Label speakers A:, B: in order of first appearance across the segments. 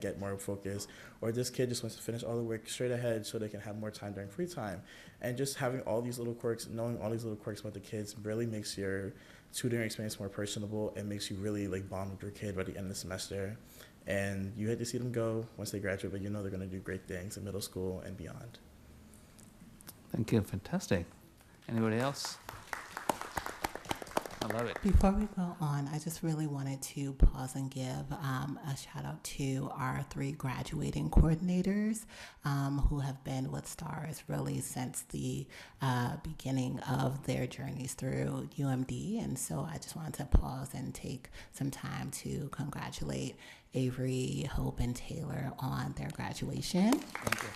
A: get more focus, or this kid just wants to finish all the work straight ahead so they can have more time during free time. And just having all these little quirks, knowing all these little quirks about the kids really makes your tutoring experience more personable and makes you really like bond with your kid by the end of the semester. And you hate to see them go once they graduate, but you know they're going to do great things in middle school and beyond.
B: Thank you. Fantastic. Anybody else? I love it.
C: Before we go on, I just really wanted to pause and give a shout out to our 3 graduating coordinators who have been with STARS really since the beginning of their journeys through UMD. And so I just wanted to pause and take some time to congratulate Avery, Hope, and Taylor on their graduation.
B: Thank you.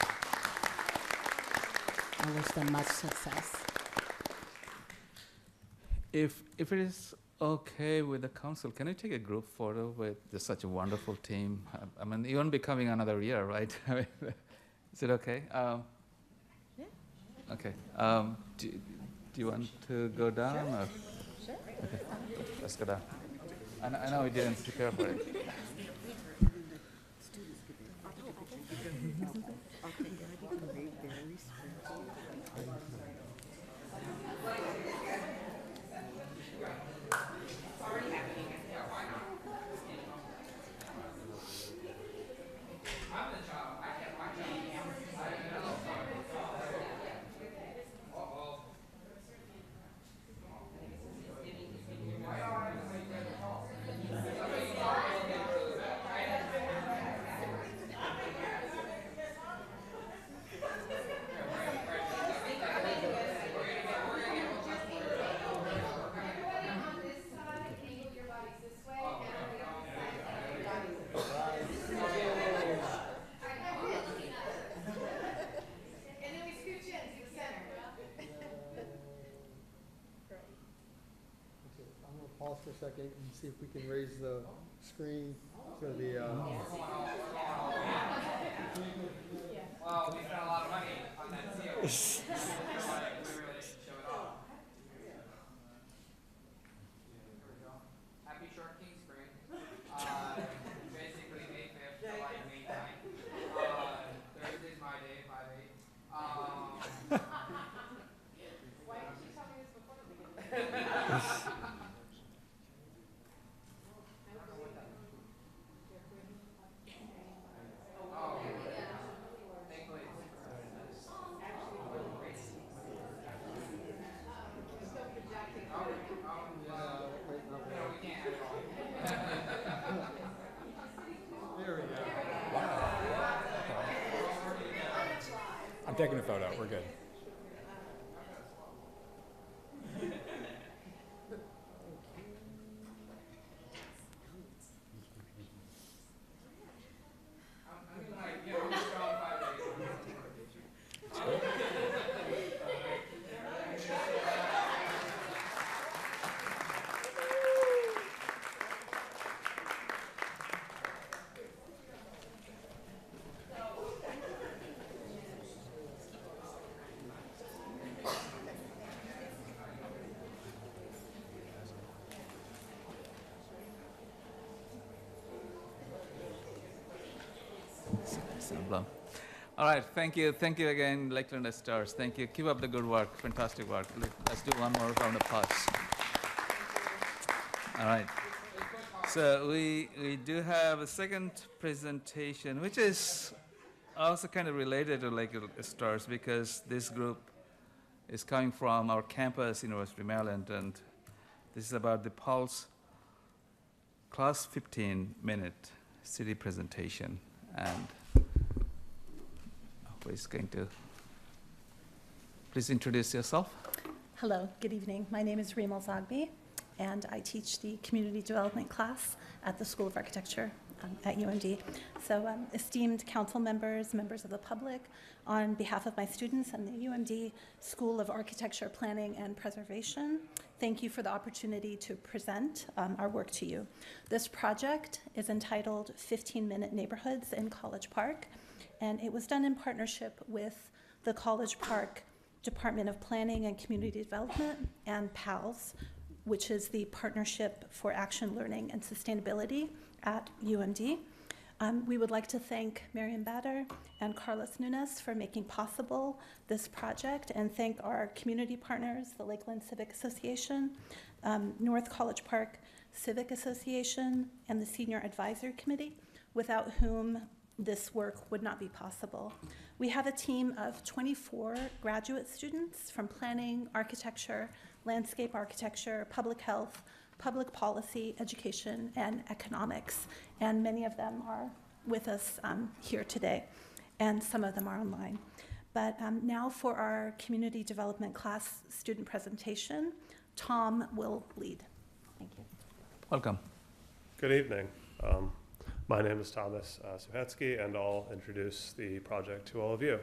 C: I wish them much success.
B: If it is okay with the council, can you take a group photo with just such a wonderful team? I mean, you won't be coming another year, right? Is it okay?
D: Yeah.
B: Okay. Do you want to go down? Or?
D: Sure.
B: Okay. Let's go down. I know we didn't prepare for it.
E: Pause for a second and see if we can raise the screen. It's going to be.
F: Well, we spent a lot of money on that seal. We really should show it off. Happy Shark King Spring. Basically May 5th to like May 9th. Thursday's my day, 5/8. Why didn't you tell me this before the beginning?
G: I'm taking a photo. We're good.
B: All right, thank you again, Lakeland Stars. Thank you. Keep up the good work, fantastic work. Let's do one more round of applause. All right. So we do have a second presentation, which is also kind of related to Lakeland Stars because this group is coming from our campus, University of Maryland, and this is about the Pulse class 15-minute city presentation. And who is going to please introduce yourself?
D: Hello, good evening. My name is Remal Zagbi, and I teach the community development class at the School of Architecture at UMD. So esteemed council members, members of the public, on behalf of my students and the UMD School of Architecture, Planning, and Preservation, thank you for the opportunity to present our work to you. This project is entitled 15-Minute Neighborhoods in College Park, and it was done in partnership with the College Park Department of Planning and Community Development and PALS, which is the Partnership for Action Learning and Sustainability at UMD. We would like to thank Marian Bader and Carlos Nunes for making possible this project, and thank our community partners, the Lakeland Civic Association, North College Park Civic Association, and the Senior Advisory Committee, without whom this work would not be possible. We have a team of 24 graduate students from planning, architecture, landscape architecture, public health, public policy, education, and economics, and many of them are with us here today, and some of them are online. But now for our community development class student presentation, Tom will lead. Thank you.
B: Welcome.
G: Good evening. My name is Thomas Suhetsky, and I'll introduce the project to all of you.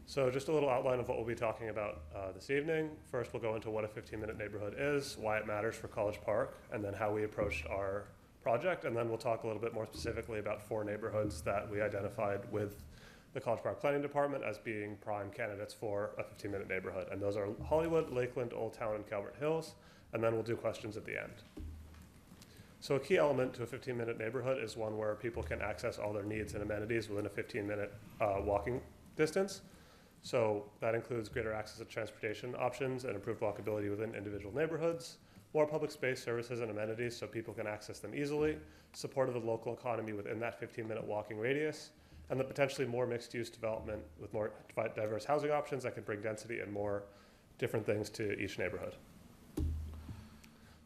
G: So just a little outline of what we'll be talking about this evening. First, we'll go into what a 15-minute neighborhood is, why it matters for College Park, and then how we approached our project. And then we'll talk a little bit more specifically about 4 neighborhoods that we identified with the College Park Planning Department as being prime candidates for a 15-minute neighborhood. And those are Hollywood, Lakeland, Old Town, and Calvert Hills. And then we'll do questions at the end. So a key element to a 15-minute neighborhood is one where people can access all their needs and amenities within a 15-minute walking distance. So that includes greater access to transportation options and improved walkability within individual neighborhoods, more public space services and amenities so people can access them easily, support of the local economy within that 15-minute walking radius, and the potentially more mixed-use development with more diverse housing options that can bring density and more different things to each neighborhood.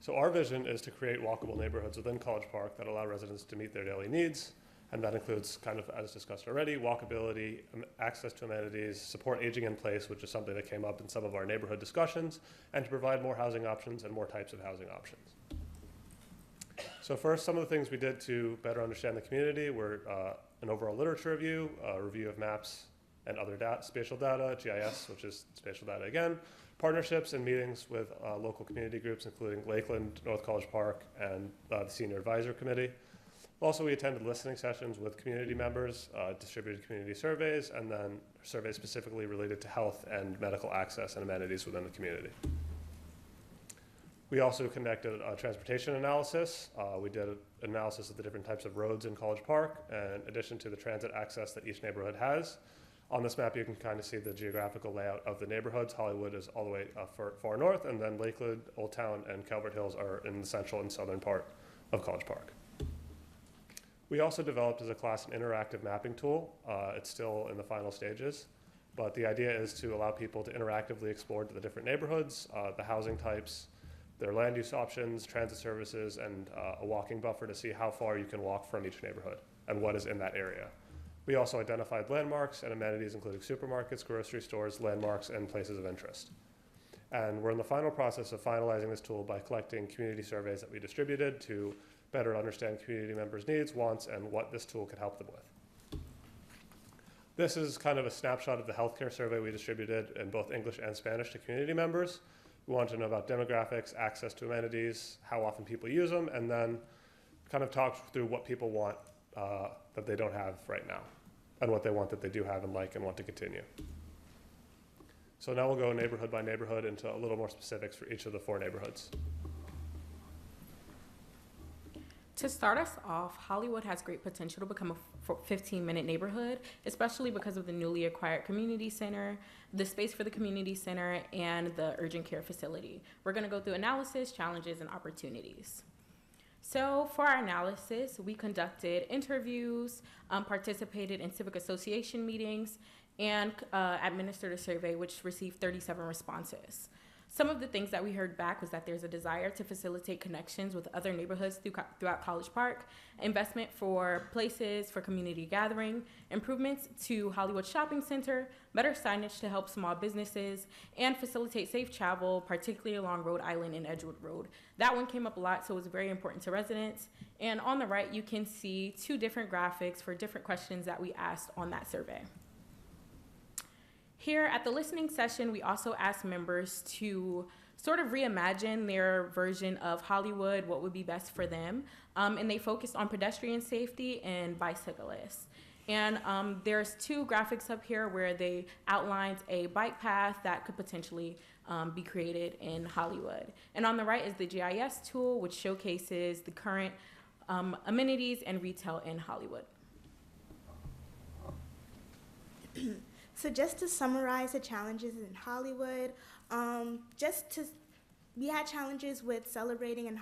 G: So our vision is to create walkable neighborhoods within College Park that allow residents to meet their daily needs, and that includes, kind of as discussed already, walkability, access to amenities, support aging in place, which is something that came up in some of our neighborhood discussions, and to provide more housing options and more types of housing options. So first, some of the things we did to better understand the community were an overall literature review, a review of maps and other spatial data, GIS, which is spatial data again, partnerships and meetings with local community groups, including Lakeland, North College Park, and the Senior Advisory Committee. Also, we attended listening sessions with community members, distributed community surveys, and then surveys specifically related to health and medical access and amenities within the community. We also conducted a transportation analysis. We did an analysis of the different types of roads in College Park, in addition to the transit access that each neighborhood has. On this map, you can kind of see the geographical layout of the neighborhoods. Hollywood is all the way far north, and then Lakeland, Old Town, and Calvert Hills are in the central and southern part of College Park. We also developed as a class an interactive mapping tool. It's still in the final stages, but the idea is to allow people to interactively explore the different neighborhoods, the housing types, their land use options, transit services, and a walking buffer to see how far you can walk from each neighborhood and what is in that area. We also identified landmarks and amenities, including supermarkets, grocery stores, landmarks, and places of interest. And we're in the final process of finalizing this tool by collecting community surveys that we distributed to better understand community members' needs, wants, and what this tool could help them with. This is kind of a snapshot of the healthcare survey we distributed in both English and Spanish to community members. We wanted to know about demographics, access to amenities, how often people use them, and then kind of talk through what people want that they don't have right now, and what they want that they do have and like and want to continue. So now we'll go neighborhood by neighborhood into a little more specifics for each of the 4 neighborhoods.
H: To start us off, Hollywood has great potential to become a 15-minute neighborhood, especially because of the newly acquired community center, the space for the community center, and the urgent care facility. We're going to go through analysis, challenges, and opportunities. So for our analysis, we conducted interviews, participated in civic association meetings, and administered a survey which received 37 responses. Some of the things that we heard back was that there's a desire to facilitate connections with other neighborhoods throughout College Park, investment for places for community gathering, improvements to Hollywood Shopping Center, better signage to help small businesses, and facilitate safe travel, particularly along Rhode Island and Edgewood Road. That one came up a lot, so it was very important to residents. And on the right, you can see 2 different graphics for different questions that we asked on that survey. Here at the listening session, we also asked members to sort of reimagine their version of Hollywood, what would be best for them, and they focused on pedestrian safety and bicyclists. And there's 2 graphics up here where they outlined a bike path that could potentially be created in Hollywood. And on the right is the GIS tool, which showcases the current amenities and retail in Hollywood.
I: So just to summarize the challenges in Hollywood, we had challenges with celebrating and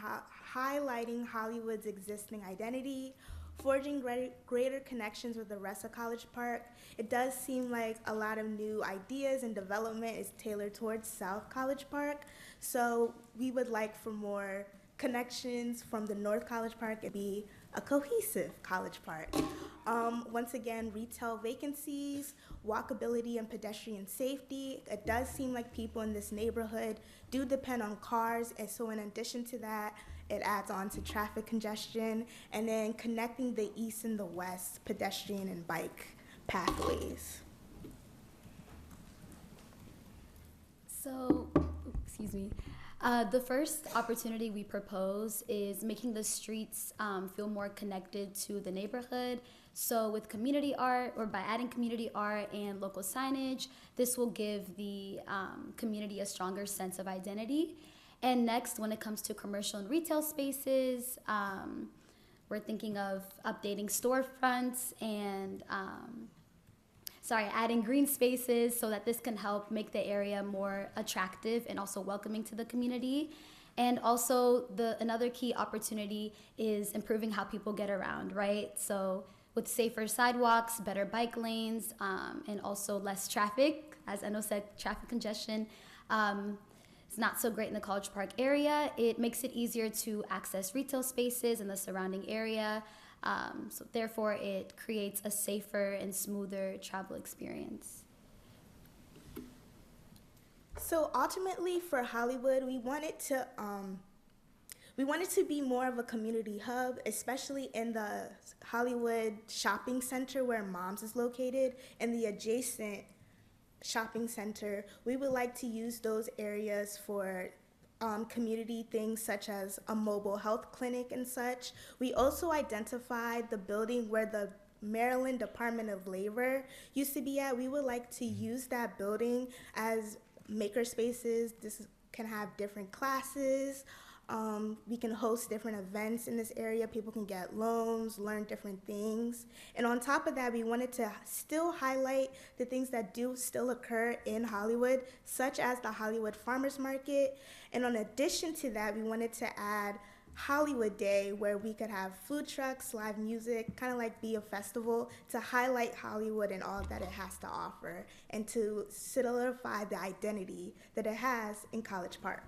I: highlighting Hollywood's existing identity, forging greater connections with the rest of College Park. It does seem like a lot of new ideas and development is tailored towards South College Park. So we would like for more connections from the North College Park and be a cohesive College Park. Once again, retail vacancies, walkability and pedestrian safety. It does seem like people in this neighborhood do depend on cars, and so in addition to that, it adds on to traffic congestion, and then connecting the east and the west pedestrian and bike pathways.
J: So, excuse me. The first opportunity we propose is making the streets feel more connected to the neighborhood. So with community art, or by adding community art and local signage, this will give the community a stronger sense of identity. And next, when it comes to commercial and retail spaces, we're thinking of updating storefronts and adding green spaces so that this can help make the area more attractive and also welcoming to the community. And also another key opportunity is improving how people get around, right? So with safer sidewalks, better bike lanes, and also less traffic. As Eno said, traffic congestion is not so great in the College Park area. It makes it easier to access retail spaces in the surrounding area. So therefore, it creates a safer and smoother travel experience.
I: So ultimately for Hollywood, we wanted to be more of a community hub, especially in the Hollywood shopping center where Moms is located, and the adjacent shopping center. We would like to use those areas for community things such as a mobile health clinic and such. We also identified the building where the Maryland Department of Labor used to be at. We would like to use that building as maker spaces. This can have different classes. We can host different events in this area. People can get loans, learn different things. And on top of that, we wanted to still highlight the things that do still occur in Hollywood, such as the Hollywood Farmers Market. And in addition to that, we wanted to add Hollywood Day, where we could have food trucks, live music, kind of like be a festival to highlight Hollywood and all that it has to offer, and to solidify the identity that it has in College Park.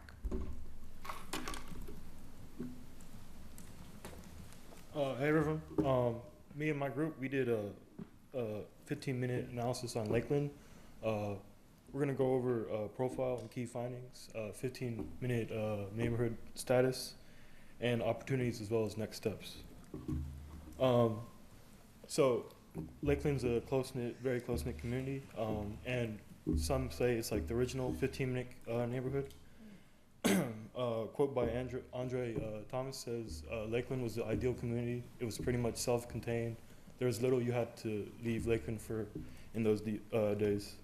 K: Hey, everyone. Me and my group, we did a 15-minute analysis on Lakeland. We're going to go over profile and key findings, 15-minute neighborhood status, and opportunities as well as next steps. So Lakeland's a close-knit, very close-knit community, and some say it's like the original 15-minute neighborhood. Quote by Andre Thomas says, Lakeland was the ideal community. It was pretty much self-contained. There was little you had to leave Lakeland for in those days.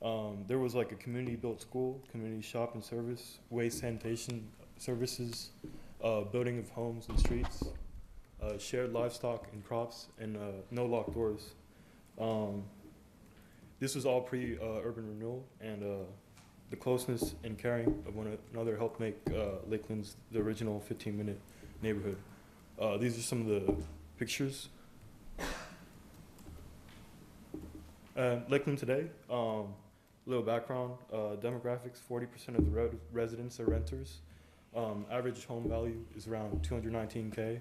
K: There was like a community-built school, community shop and service, waste sanitation services, building of homes and streets, shared livestock and crops, and no locked doors. This was all pre-urban renewal, and the closeness and caring of one another helped make Lakeland's the original 15-minute neighborhood. These are some of the pictures. Lakeland today, little background, demographics, 40% of the residents are renters. Average home value is around $219K,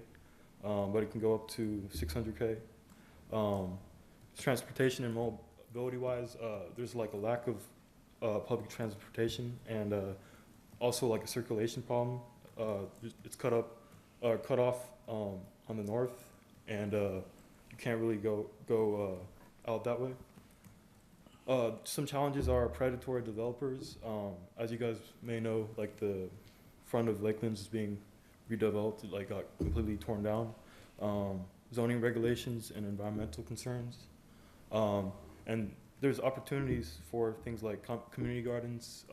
K: but it can go up to $600K. Transportation and mobility-wise, there's like a lack of public transportation, and also like a circulation problem. It's cut off on the north, and you can't really go out that way. Some challenges are predatory developers. As you guys may know, like the front of Lakeland's is being redeveloped, like got completely torn down. Zoning regulations and environmental concerns, and there's opportunities for things like community gardens,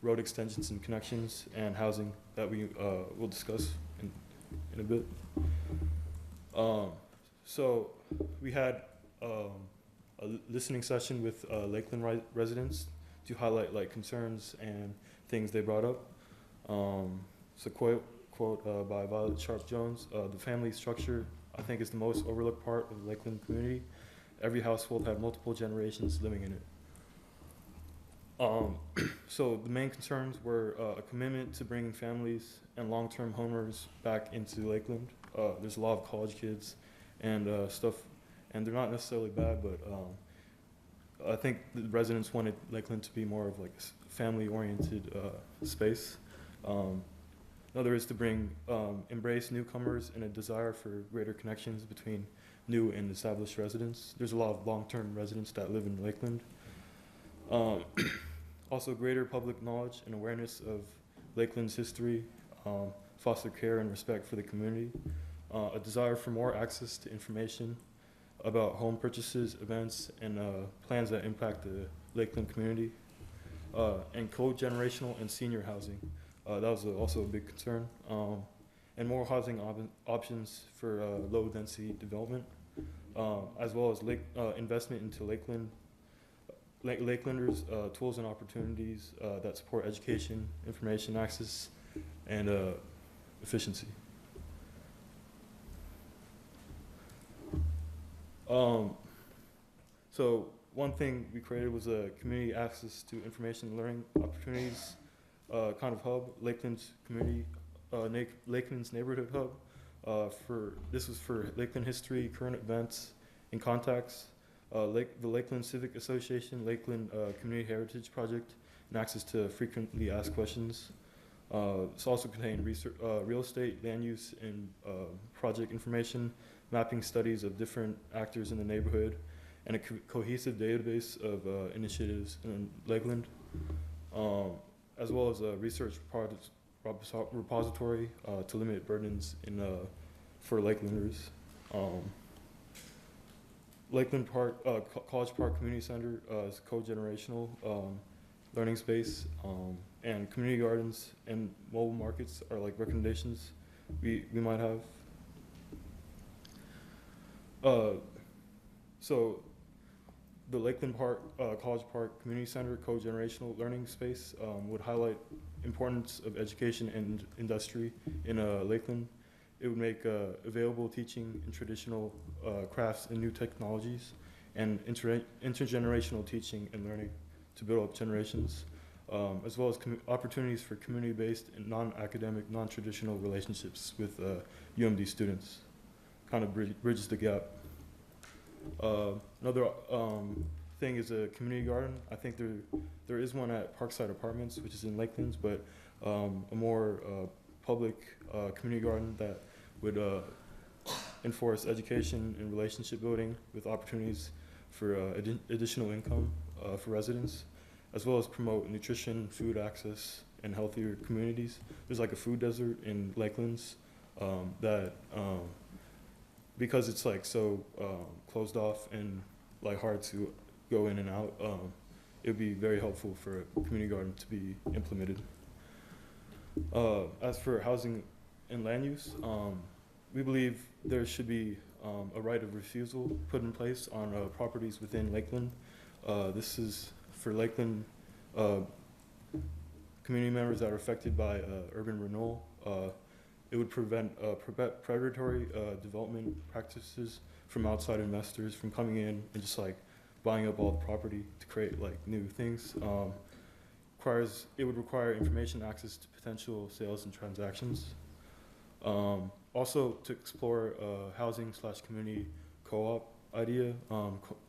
K: road extensions and connections, and housing that we will discuss in a bit. So we had a listening session with Lakeland residents to highlight like concerns and things they brought up. So quote by Violet Sharp Jones, the family structure I think is the most overlooked part of the Lakeland community. Every household had multiple generations living in it. So the main concerns were a commitment to bringing families and long-term homeowners back into Lakeland. There's a lot of college kids and stuff, and they're not necessarily bad, but I think the residents wanted Lakeland to be more of like a family-oriented space. Another is to embrace newcomers and a desire for greater connections between new and established residents. There's a lot of long-term residents that live in Lakeland. Also, greater public knowledge and awareness of Lakeland's history, foster care and respect for the community, a desire for more access to information about home purchases, events, and plans that impact the Lakeland community, and co-generational and senior housing. That was also a big concern, and more housing options for low-density development, as well as investment into Lakelanders, tools and opportunities that support education, information access, and efficiency. So one thing we created was a community access to information and learning opportunities kind of hub, Lakeland's community, Lakeland's neighborhood hub. This was for Lakeland history, current events, and contacts. The Lakeland Civic Association, Lakeland Community Heritage Project, and access to frequently asked questions. This also contained real estate, land use, and project information, mapping studies of different actors in the neighborhood, and a cohesive database of initiatives in Lakeland, as well as a research repository to limit burdens for Lakelanders. Lakeland Park, College Park Community Center is co-generational learning space, and community gardens and mobile markets are like recommendations we might have. So the Lakeland Park, College Park Community Center co-generational learning space would highlight importance of education and industry in Lakeland. It would make available teaching in traditional crafts and new technologies, and intergenerational teaching and learning to build up generations, as well as opportunities for community-based and non-academic, non-traditional relationships with UMD students. Kind of bridges the gap. Another thing is a community garden. I think there is one at Parkside Apartments, which is in Lakeland, but a more public community garden that would enforce education and relationship building with opportunities for additional income for residents, as well as promote nutrition, food access, and healthier communities. There's like a food desert in Lakelands that, because it's like so closed off and like hard to go in and out, it would be very helpful for a community garden to be implemented. As for housing and land use, we believe there should be a right of refusal put in place on properties within Lakeland. This is for Lakeland community members that are affected by urban renewal. It would prevent predatory development practices from outside investors from coming in and just like buying up all the property to create like new things. It would require information access to potential sales and transactions. Also to explore housing/community co-op idea,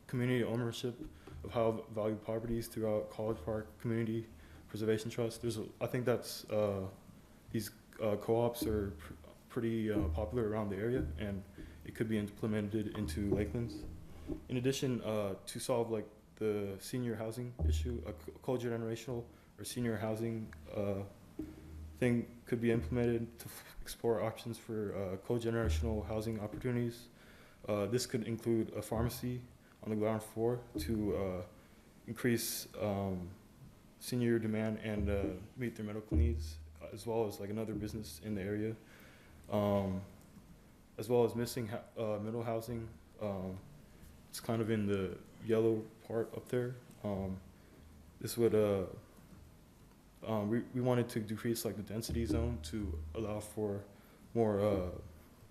K: community ownership of how valued properties throughout College Park Community Preservation Trust. I think that's these co-ops are pretty popular around the area, and it could be implemented into Lakelands. In addition, to solve like the senior housing issue, a co-generational or senior housing thing could be implemented to explore options for co-generational housing opportunities. This could include a pharmacy on the ground floor to increase senior demand and meet their medical needs, as well as like another business in the area. as well as missing middle housing. It's kind of in the yellow part up there. This would, we wanted to decrease like the density zone to allow for more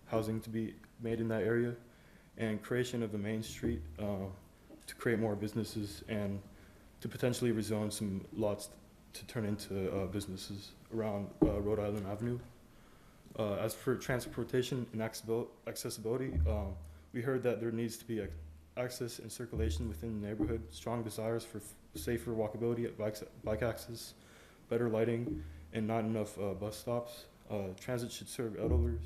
K: housing to be made in that area, and creation of a main street to create more businesses and to potentially rezone some lots to turn into businesses around Rhode Island Avenue. As for transportation and accessibility, we heard that there needs to be access and circulation within the neighborhood, strong desires for safer walkability at bike access, better lighting, and not enough bus stops. Transit should serve elders,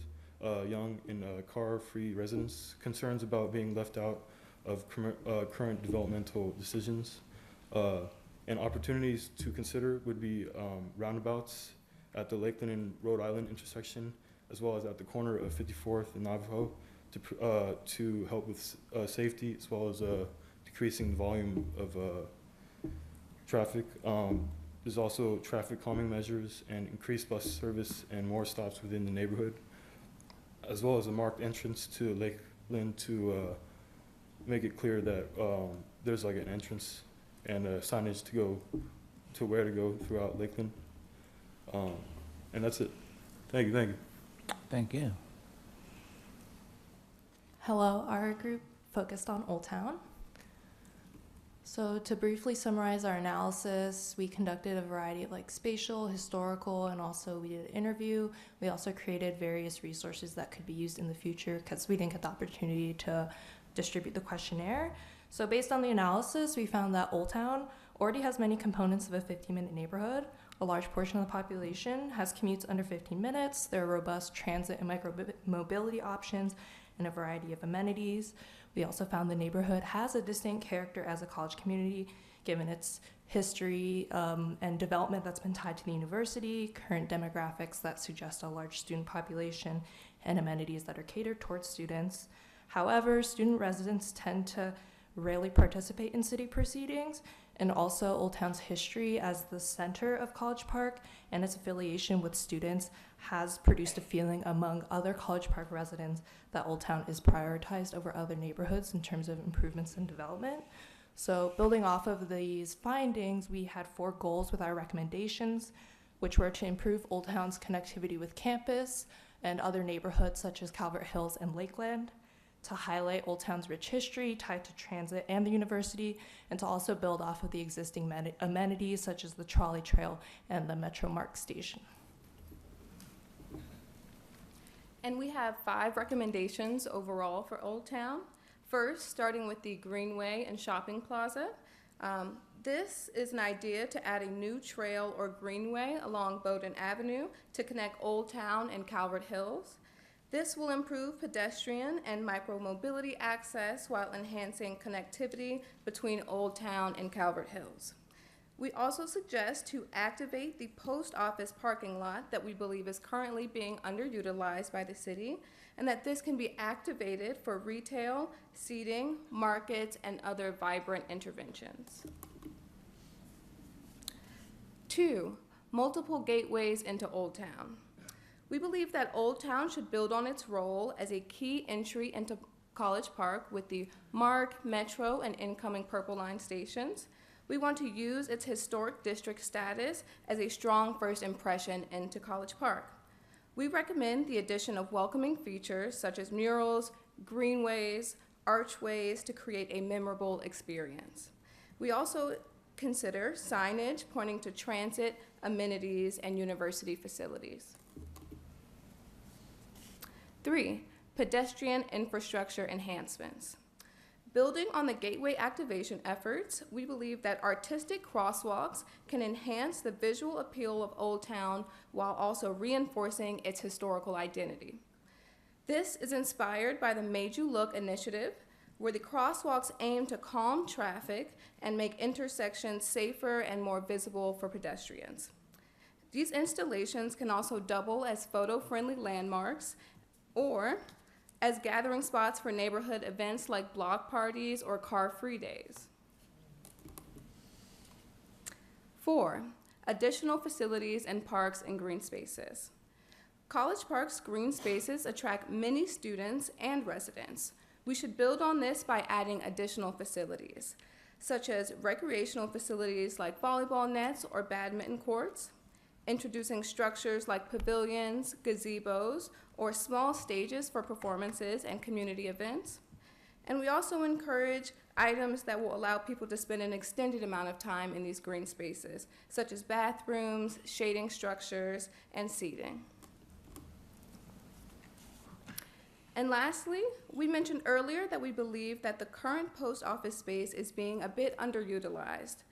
K: young and car-free residents, concerns about being left out of current developmental decisions. And opportunities to consider would be roundabouts at the Lakeland and Rhode Island intersection, as well as at the corner of 54th and Navajo to help with safety, as well as decreasing the volume of traffic. There's also traffic calming measures and increased bus service and more stops within the neighborhood, as well as a marked entrance to Lakeland to make it clear that there's like an entrance and signage to go to where to go throughout Lakeland. And that's it. Thank you, thank you.
B: Thank you.
L: Hello, our group focused on Old Town. So to briefly summarize our analysis, we conducted a variety of like spatial, historical, and also we did an interview. We also created various resources that could be used in the future because we didn't get the opportunity to distribute the questionnaire. So based on the analysis, we found that Old Town already has many components of a 15-minute neighborhood. A large portion of the population has commutes under 15 minutes. There are robust transit and micro-mobility options and a variety of amenities. We also found the neighborhood has a distinct character as a college community, given its history and development that's been tied to the university, current demographics that suggest a large student population, and amenities that are catered towards students. However, student residents tend to rarely participate in city proceedings, and also Old Town's history as the center of College Park and its affiliation with students has produced a feeling among other College Park residents that Old Town is prioritized over other neighborhoods in terms of improvements and development. So building off of these findings, we had 4 goals with our recommendations, which were to improve Old Town's connectivity with campus and other neighborhoods such as Calvert Hills and Lakeland, to highlight Old Town's rich history tied to transit and the university, and to also build off of the existing amenities such as the trolley trail and the Metro Mark station.
M: And we have 5 recommendations overall for Old Town. First, starting with the Greenway and Shopping Plaza. This is an idea to add a new trail or greenway along Bowdoin Avenue to connect Old Town and Calvert Hills. This will improve pedestrian and micro-mobility access while enhancing connectivity between Old Town and Calvert Hills. We also suggest to activate the post office parking lot that we believe is currently being underutilized by the city, and that this can be activated for retail, seating, markets, and other vibrant interventions. 2, multiple gateways into Old Town. We believe that Old Town should build on its role as a key entry into College Park with the MARC, Metro, and incoming Purple Line stations. We want to use its historic district status as a strong first impression into College Park. We recommend the addition of welcoming features such as murals, greenways, archways to create a memorable experience. We also consider signage pointing to transit, amenities, and university facilities. 3, pedestrian infrastructure enhancements. Building on the gateway activation efforts, we believe that artistic crosswalks can enhance the visual appeal of Old Town while also reinforcing its historical identity. This is inspired by the Made You Look initiative, where the crosswalks aim to calm traffic and make intersections safer and more visible for pedestrians. These installations can also double as photo-friendly landmarks or as gathering spots for neighborhood events like block parties or car-free days. 4, additional facilities and parks and green spaces. College Park's green spaces attract many students and residents. We should build on this by adding additional facilities, such as recreational facilities like volleyball nets or badminton courts, introducing structures like pavilions, gazebos, or small stages for performances and community events. And we also encourage items that will allow people to spend an extended amount of time in these green spaces, such as bathrooms, shading structures, and seating. And lastly, we mentioned earlier that we believe that the current post office space is being a bit underutilized.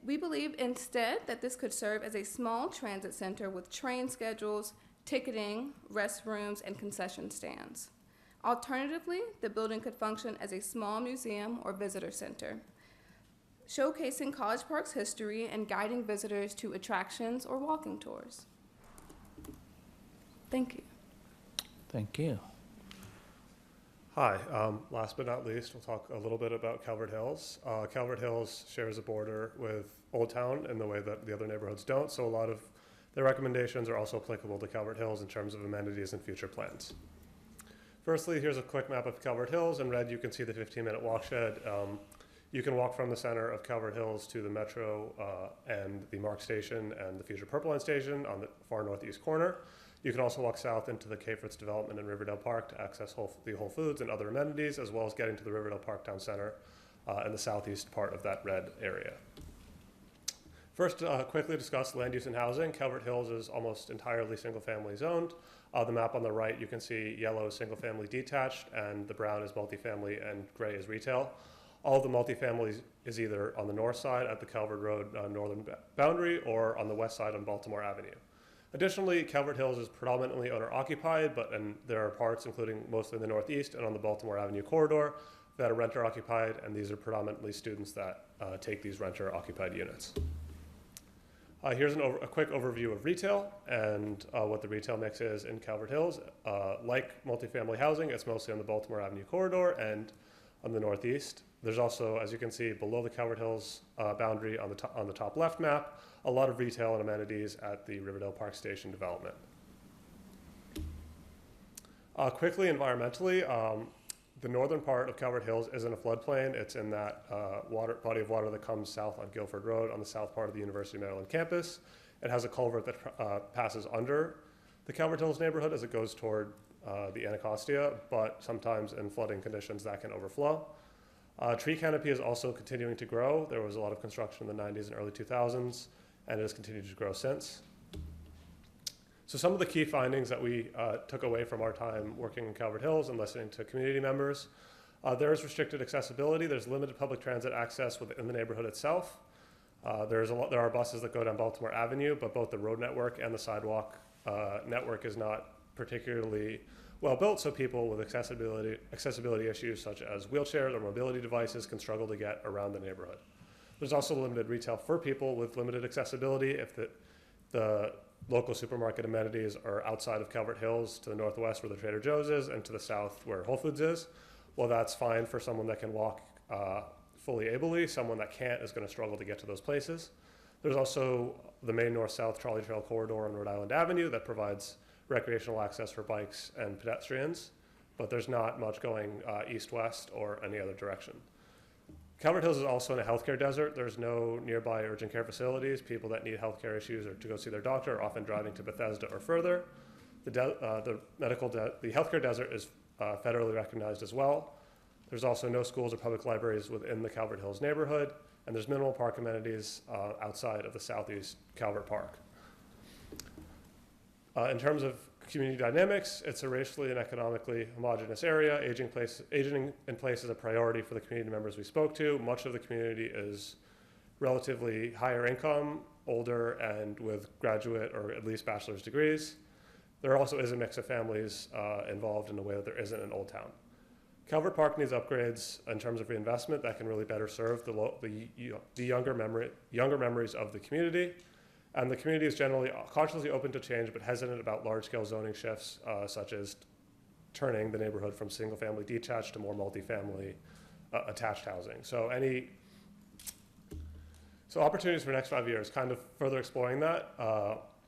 M: We believe instead that this could serve as a small transit center with train schedules, ticketing, restrooms, and concession stands. Alternatively, the building could function as a small museum or visitor center, showcasing College Park's history and guiding visitors to attractions or walking tours. Thank you.
B: Thank you.
G: Hi, last but not least, we'll talk a little bit about Calvert Hills. Calvert Hills shares a border with Old Town in the way that the other neighborhoods don't, so a lot of their recommendations are also applicable to Calvert Hills in terms of amenities and future plans. Firstly, here's a quick map of Calvert Hills. In red, you can see the 15-minute walk shed. You can walk from the center of Calvert Hills to the Metro and the MARC station and the Future Purple Line station on the far northeast corner. You can also walk south into the Cape Fritz development in Riverdale Park to access the Whole Foods and other amenities, as well as getting to the Riverdale Park Town Center in the southeast part of that red area. First, quickly discuss land use and housing. Calvert Hills is almost entirely single-family zoned. The map on the right, you can see yellow is single-family detached, and the brown is multifamily, and gray is retail. All of the multifamily is either on the north side at the Calvert Road northern boundary or on the west side on Baltimore Avenue. Additionally, Calvert Hills is predominantly owner-occupied, and there are parts, including mostly in the northeast and on the Baltimore Avenue corridor, that are renter-occupied, and these are predominantly students that take these renter-occupied units. Here's a quick overview of retail and what the retail mix is in Calvert Hills. Like multifamily housing, it's mostly on the Baltimore Avenue corridor and on the northeast. There's also, as you can see, below the Calvert Hills boundary on the top left map, a lot of retail and amenities at the Riverdale Park Station development. Quickly, environmentally, the northern part of Calvert Hills is in a floodplain. It's in that body of water that comes south on Guilford Road on the south part of the University of Maryland campus. It has a culvert that passes under the Calvert Hills neighborhood as it goes toward the Anacostia, but sometimes in flooding conditions that can overflow. Tree canopy is also continuing to grow. There was a lot of construction in the 90s and early 2000s, and it has continued to grow since. So some of the key findings that we took away from our time working in Calvert Hills and listening to community members, there is restricted accessibility. There's limited public transit access within the neighborhood itself. There are buses that go down Baltimore Avenue, but both the road network and the sidewalk network is not particularly well built, so people with accessibility issues such as wheelchairs or mobility devices can struggle to get around the neighborhood. There's also limited retail for people with limited accessibility if the local supermarket amenities are outside of Calvert Hills to the northwest where the Trader Joe's is and to the south where Whole Foods is. Well, that's fine for someone that can walk fully ably. Someone that can't is going to struggle to get to those places. There's also the main north-south trolley trail corridor on Rhode Island Avenue that provides recreational access for bikes and pedestrians, but there's not much going east-west or any other direction. Calvert Hills is also in a healthcare desert. There's no nearby urgent care facilities. People that need healthcare issues or to go see their doctor are often driving to Bethesda or further. The healthcare desert is federally recognized as well. There's also no schools or public libraries within the Calvert Hills neighborhood, and there's minimal park amenities outside of the southeast Calvert Park. In terms of community dynamics, it's a racially and economically homogeneous area. Aging in place is a priority for the community members we spoke to. Much of the community is relatively higher income, older, and with graduate or at least bachelor's degrees. There also is a mix of families involved in a way that there isn't in Old Town. Calvert Park needs upgrades in terms of reinvestment that can really better serve the younger memories of the community. And the community is generally cautiously open to change, but hesitant about large-scale zoning shifts, such as turning the neighborhood from single-family detached to more multifamily attached housing. So opportunities for the next 5 years, kind of further exploring that.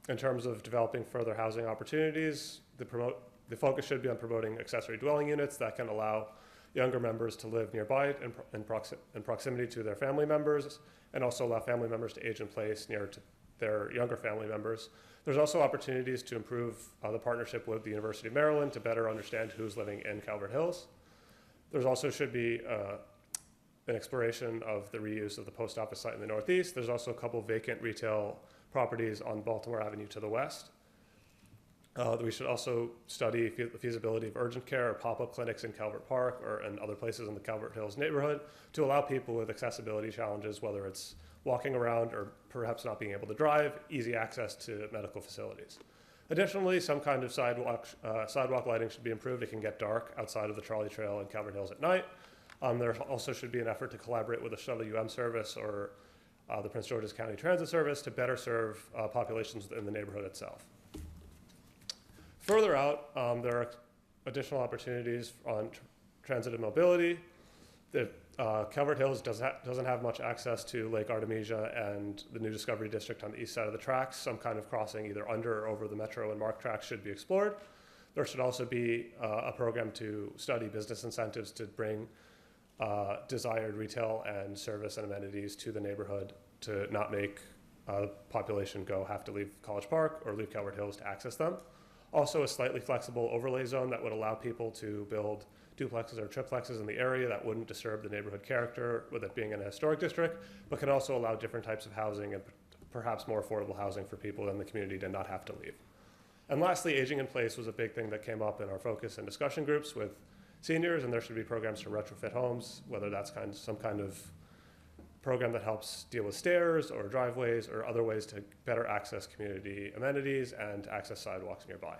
G: In terms of developing further housing opportunities, the focus should be on promoting accessory dwelling units that can allow younger members to live nearby in proximity to their family members, and also allow family members to age in place near to their younger family members. There's also opportunities to improve the partnership with the University of Maryland to better understand who's living in Calvert Hills. There's also should be an exploration of the reuse of the post office site in the northeast. There's also a couple vacant retail properties on Baltimore Avenue to the west. We should also study the feasibility of urgent care or pop-up clinics in Calvert Park or in other places in the Calvert Hills neighborhood to allow people with accessibility challenges, whether it's walking around or perhaps not being able to drive, easy access to medical facilities. Additionally, some kind of sidewalk lighting should be improved. It can get dark outside of the trolley trail in Calvert Hills at night. There also should be an effort to collaborate with the Shuttle UM service or the Prince George's County Transit Service to better serve populations in the neighborhood itself. Further out, there are additional opportunities on transit and mobility. Calvert Hills doesn't have much access to Lake Artemisia and the new Discovery District on the east side of the tracks. Some kind of crossing either under or over the Metro and MARC tracks should be explored. There should also be a program to study business incentives to bring desired retail and service and amenities to the neighborhood to not make the population have to leave College Park or leave Calvert Hills to access them. Also, a slightly flexible overlay zone that would allow people to build duplexes or triplexes in the area that wouldn't disturb the neighborhood character with it being in a historic district, but can also allow different types of housing and perhaps more affordable housing for people in the community to not have to leave. And lastly, aging in place was a big thing that came up in our focus and discussion groups with seniors, and there should be programs to retrofit homes, whether that's some kind of program that helps deal with stairs or driveways or other ways to better access community amenities and access sidewalks nearby.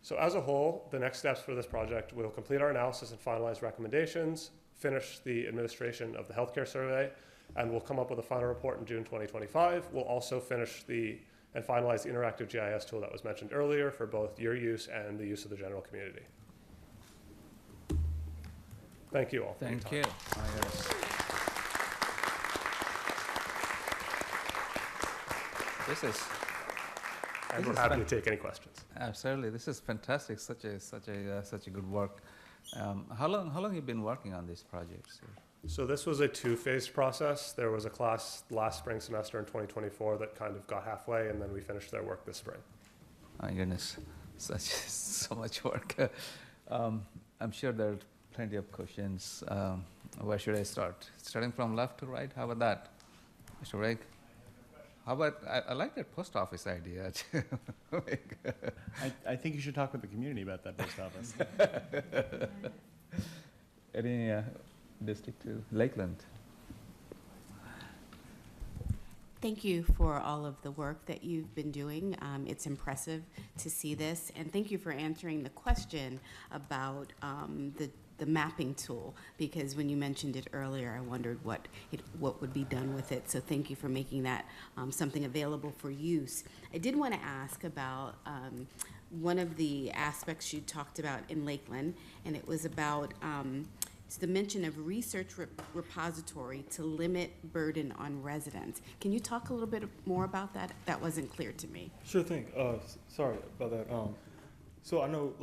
G: So as a whole, the next steps for this project, we'll complete our analysis and finalize recommendations, finish the administration of the healthcare survey, and we'll come up with a final report in June 2025. We'll also finish and finalize the interactive GIS tool that was mentioned earlier for both your use and the use of the general community. Thank you all.
B: Thank you.
G: And we're happy to take any questions.
B: Absolutely, this is fantastic. Such a good work. How long you been working on these projects?
G: So this was a two-phased process. There was a class last spring semester in 2024 that kind of got halfway, and then we finished their work this spring.
B: My goodness, so much work. I'm sure there are plenty of questions. Where should I start? Starting from left to right? How about that, Mr. Rake? How about, I like that post office idea.
N: I think you should talk with the community about that post office.
B: Any district to Lakeland?
O: Thank you for all of the work that you've been doing. It's impressive to see this, and thank you for answering the question about the mapping tool, because when you mentioned it earlier, I wondered what would be done with it. So thank you for making that something available for use. I did want to ask about one of the aspects you talked about in Lakeland, and it was about it's the mention of research repository to limit burden on residents. Can you talk a little bit more about that? That wasn't clear to me.
K: Sure thing. Sorry about that. So I know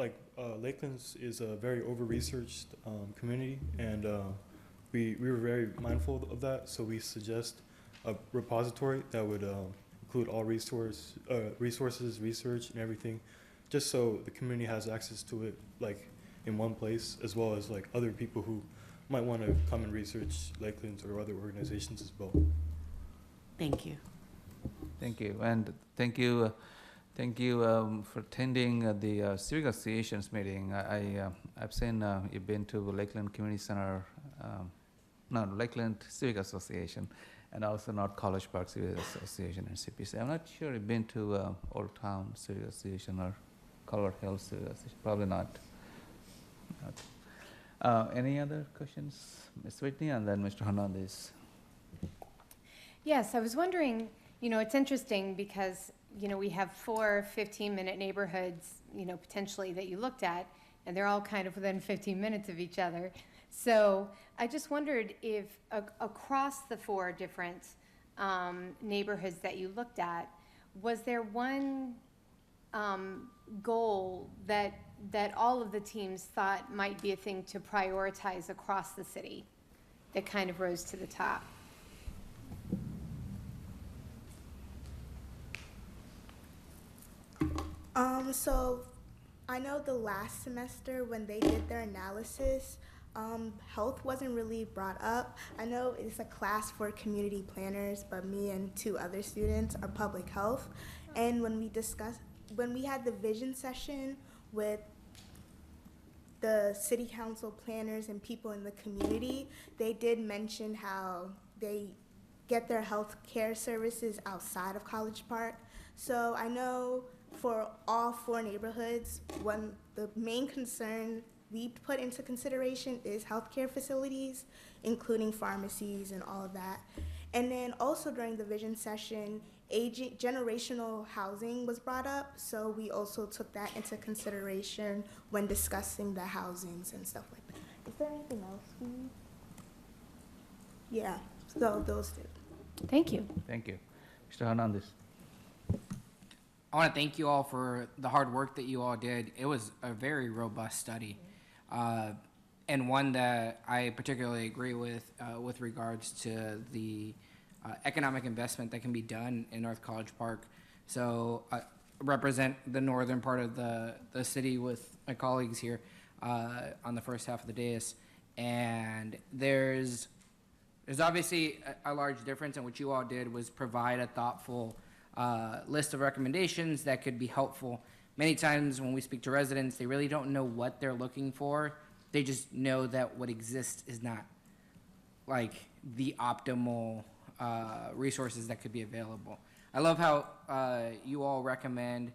K: Lakeland's is a very over-researched community, and we were very mindful of that. So we suggest a repository that would include all resources, research, and everything, just so the community has access to it, in one place, as well as other people who might want to come and research Lakeland's or other organizations as well.
O: Thank you.
B: Thank you, and thank you for attending the Civic Association's meeting. I've seen you've been to Lakeland Community Center, Lakeland Civic Association, and also North College Park Civic Association and CPC. I'm not sure you've been to Old Town Civic Association or Calvert Hills Civic Association. Probably not. Any other questions, Ms. Whitney, and then Mr. Hernandez?
P: Yes, I was wondering, it's interesting because, we have 4 15-minute neighborhoods, potentially that you looked at, and they're all kind of within 15 minutes of each other. So I just wondered if across the 4 different neighborhoods that you looked at, was there one goal that all of the teams thought might be a thing to prioritize across the city that kind of rose to the top?
I: So I know the last semester when they did their analysis, health wasn't really brought up. I know it's a class for community planners, but me and 2 other students are public health. And when we had the vision session with the city council planners and people in the community, they did mention how they get their health care services outside of College Park. So I know for all 4 neighborhoods, the main concern we put into consideration is healthcare facilities, including pharmacies and all of that. And then also during the vision session, generational housing was brought up, so we also took that into consideration when discussing the housings and stuff like that. Is there anything else? Yeah, so those 2.
P: Thank you.
B: Thank you. Mr. Hernandez.
F: I want to thank you all for the hard work that you all did. It was a very robust study, and one that I particularly agree with regards to the economic investment that can be done in North College Park. So I represent the northern part of the city with my colleagues here on the first half of the dais, and there's obviously a large difference, and what you all did was provide a thoughtful list of recommendations that could be helpful. Many times when we speak to residents, they really don't know what they're looking for. They just know that what exists is not like the optimal resources that could be available. I love how you all recommend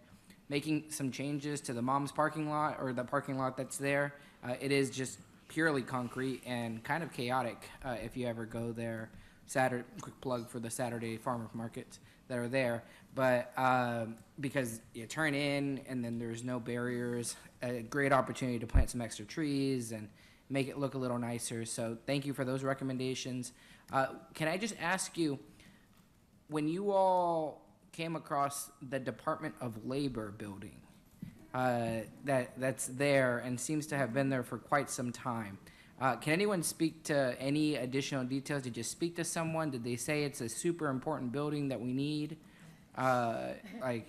F: making some changes to the mom's parking lot, or the parking lot that's there. It is just purely concrete and kind of chaotic if you ever go there. Quick plug for the Saturday farmers markets that are there, but because you turn in and then there's no barriers, a great opportunity to plant some extra trees and make it look a little nicer. So thank you for those recommendations. Can I just ask you, when you all came across the Department of Labor building that's there and seems to have been there for quite some time, can anyone speak to any additional details? Did you speak to someone? Did they say it's a super important building that we need? I'm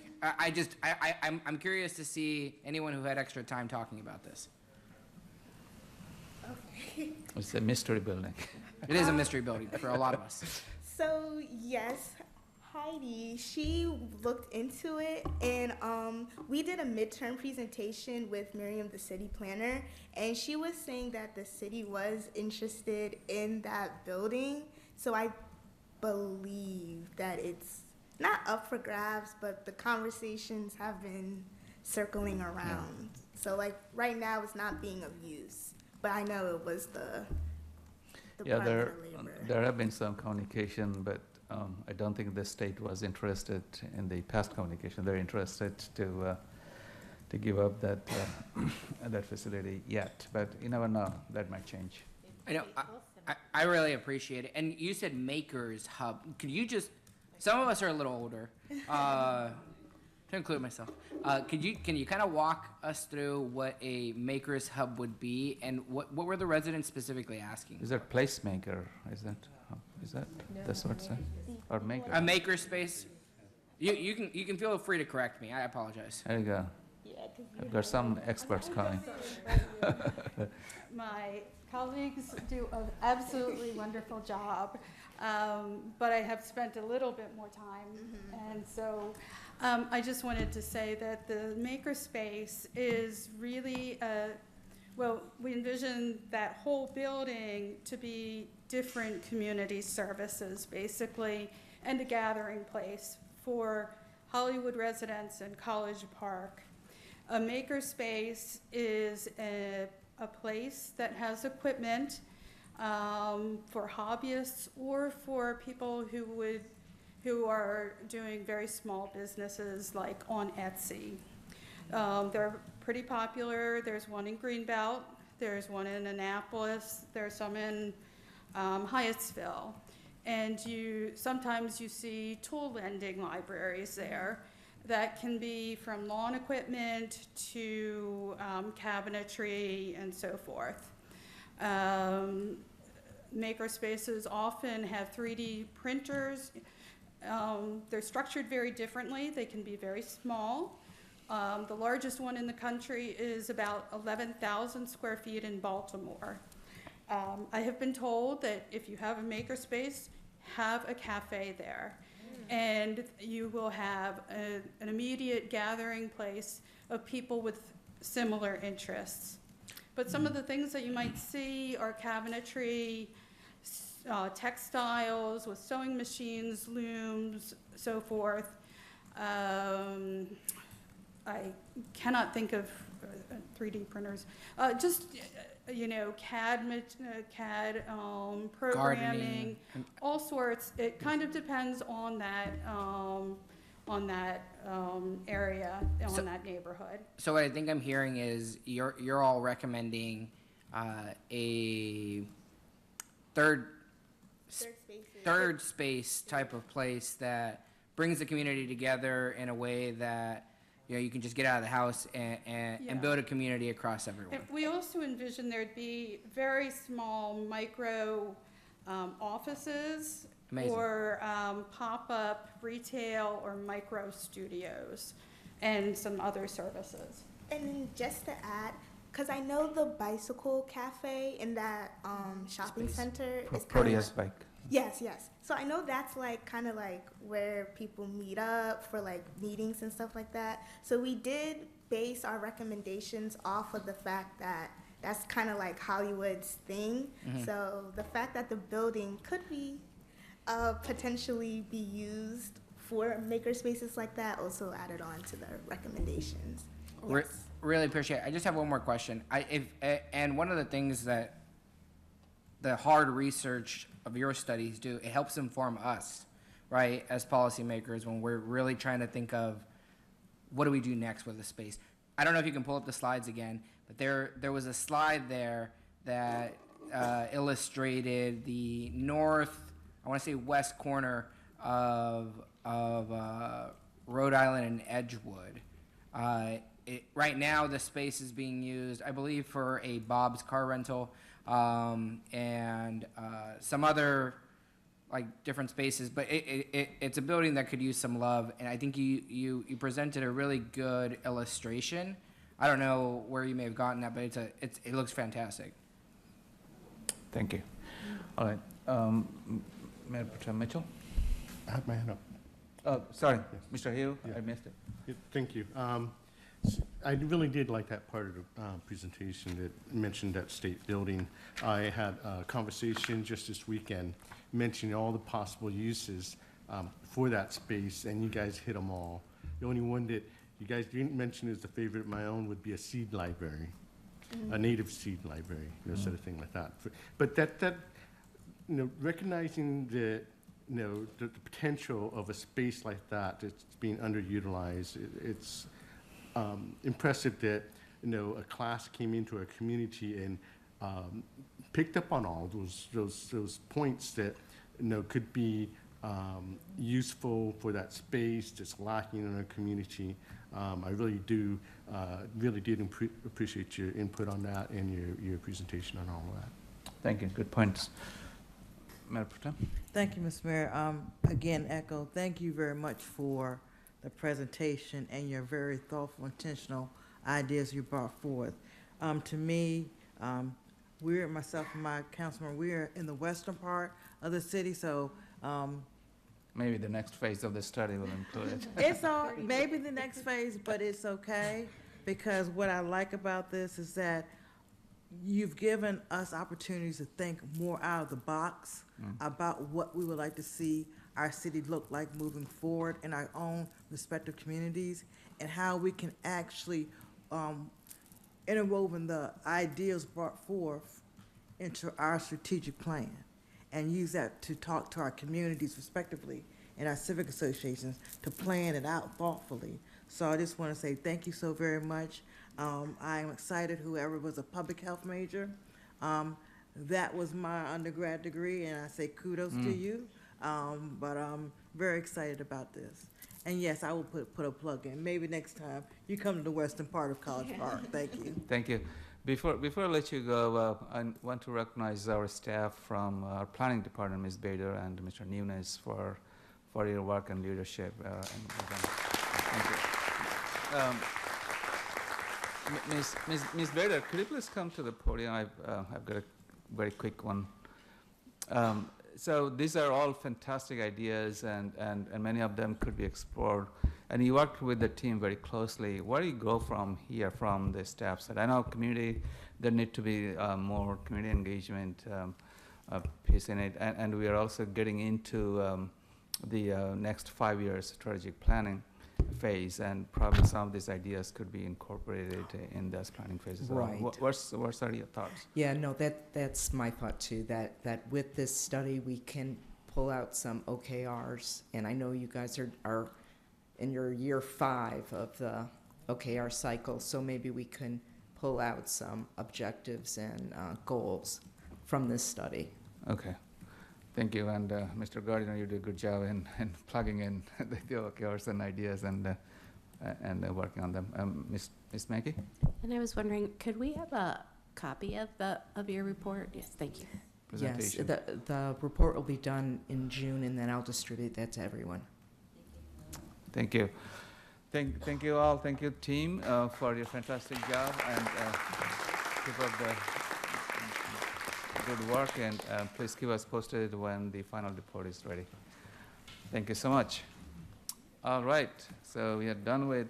F: curious to see anyone who had extra time talking about this.
I: Okay.
B: It's a mystery building.
F: It is a mystery building for a lot of us.
I: So yes, Heidi, she looked into it, and we did a midterm presentation with Miriam, the city planner, and she was saying that the city was interested in that building. So I believe that it's not up for grabs, but the conversations have been circling around. So like right now it's not being of use, but I know it was the Department of Labor.
B: There have been some communication, but I don't think the state was interested in the past communication. They're interested to give up that that facility yet, but you never know. That might change.
F: I know. I really appreciate it. And you said Makers Hub. Could you just? Some of us are a little older, to include myself. Can you kind of walk us through what a Makers Hub would be, and what were the residents specifically asking?
B: Is that placemaker? Is that that's what it's or maker?
F: A maker space. You can feel free to correct me. I apologize.
B: There you go. There's some experts coming.
Q: My colleagues do an absolutely wonderful job, but I have spent a little bit more time, and so I just wanted to say that the makerspace is really well, we envision that whole building to be different community services, basically, and a gathering place for Hollywood residents in College Park. A makerspace is a place that has equipment for hobbyists or for people who are doing very small businesses like on Etsy. They're pretty popular. There's one in Greenbelt. There's one in Annapolis. There's some in Hyattsville. And sometimes you see tool lending libraries there that can be from lawn equipment to cabinetry and so forth. Maker spaces often have 3D printers. They're structured very differently. They can be very small. The largest one in the country is about 11,000 square feet in Baltimore. I have been told that if you have a makerspace, have a cafe there. And you will have an immediate gathering place of people with similar interests. But some of the things that you might see are cabinetry, textiles with sewing machines, looms, so forth. I cannot think of 3D printers. CAD programming, all sorts. It kind of depends on that area, on that neighborhood.
F: So what I think I'm hearing is you're all recommending a third space type of place that brings the community together in a way that you can just get out of the house and build a community across everyone.
Q: We also envision there'd be very small micro offices.
F: Amazing.
Q: Or pop-up retail or micro studios and some other services.
I: And just to add, because I know the bicycle cafe in that shopping center is
B: Proteus bike.
I: Yes. So I know that's kind of where people meet up for meetings and stuff like that. So we did base our recommendations off of the fact that that's kind of Hollywood's thing.
F: Mm-hmm.
I: So the fact that the building could be potentially be used for maker spaces like that also added on to the recommendations. Yes.
F: Really appreciate it. I just have one more question. And one of the things that the hard research of your studies do, it helps inform us, right, as policymakers when we're really trying to think of what do we do next with the space. I don't know if you can pull up the slides again, but there was a slide there that illustrated the west corner of Rhode Island and Edgewood. Right now, the space is being used, I believe, for a Bob's car rental and some other different spaces. But it's a building that could use some love, and I think you presented a really good illustration. I don't know where you may have gotten that, but it looks fantastic.
B: Thank you. All right. Mayor Pro Tem Mitchell?
R: I had my hand up.
B: Sorry, Mr. Hill, I missed it.
R: Yeah, thank you. I really did like that part of the presentation that mentioned that state building. I had a conversation just this weekend mentioning all the possible uses for that space, and you guys hit them all. The only one that you guys didn't mention as a favorite of my own would be a seed library, a native seed library, sort of thing like that. But that recognizing the potential of a space like that that's being underutilized, it's impressive that a class came into a community and picked up on all those points that could be useful for that space that's lacking in our community. I really did appreciate your input on that and your presentation on all of that.
B: Thank you. Good points. Mayor Pro Tem?
S: Thank you, Mr. Mayor. Again, echo, thank you very much for the presentation and your very thoughtful, intentional ideas you brought forth. To me, myself and my councilman, we're in the western part of the city, so
B: maybe the next phase of the study will include it.
S: It's maybe the next phase, but it's okay, because what I like about this is that you've given us opportunities to think more out of the box about what we would like to see our city look like moving forward in our own respective communities, and how we can actually interwoven the ideas brought forth into our strategic plan and use that to talk to our communities respectively and our civic associations to plan it out thoughtfully. So I just want to say thank you so very much. I'm excited, whoever was a public health major. that was my undergrad degree, and I say kudos to you. But I'm very excited about this. And yes, I will put a plug in. Maybe next time you come to the western part of College Park. Thank you.
B: Thank you. Before I let you go, I want to recognize our staff from our planning department, Ms. Bader and Mr. Nunes, for your work and leadership. Thank you. Ms. Bader, could you please come to the podium? I've got a very quick one. So these are all fantastic ideas, and many of them could be explored. And you worked with the team very closely. Where do you go from here, from the staff side? I know community, there need to be more community engagement piece in it, and we are also getting into the next 5 years strategic planning phase, and probably some of these ideas could be incorporated in this planning phase as well.
T: Right.
B: What are your thoughts?
T: Yeah, no, that's my thought too, that with this study, we can pull out some OKRs, and I know you guys are in your year 5 of the OKR cycle, so maybe we can pull out some objectives and goals from this study.
B: Okay. Thank you, and Mr. Gardiner, you did a good job in plugging in the OKRs and ideas and working on them. Ms. Mackey?
O: And I was wondering, could we have a copy of your report? Yes, thank you.
T: Yes, the report will be done in June, and then I'll distribute that to everyone.
B: Thank you. Thank you all. Thank you, team, for your fantastic job, and keep up the good work, and please keep us posted when the final report is ready. Thank you so much. All right, so we are done with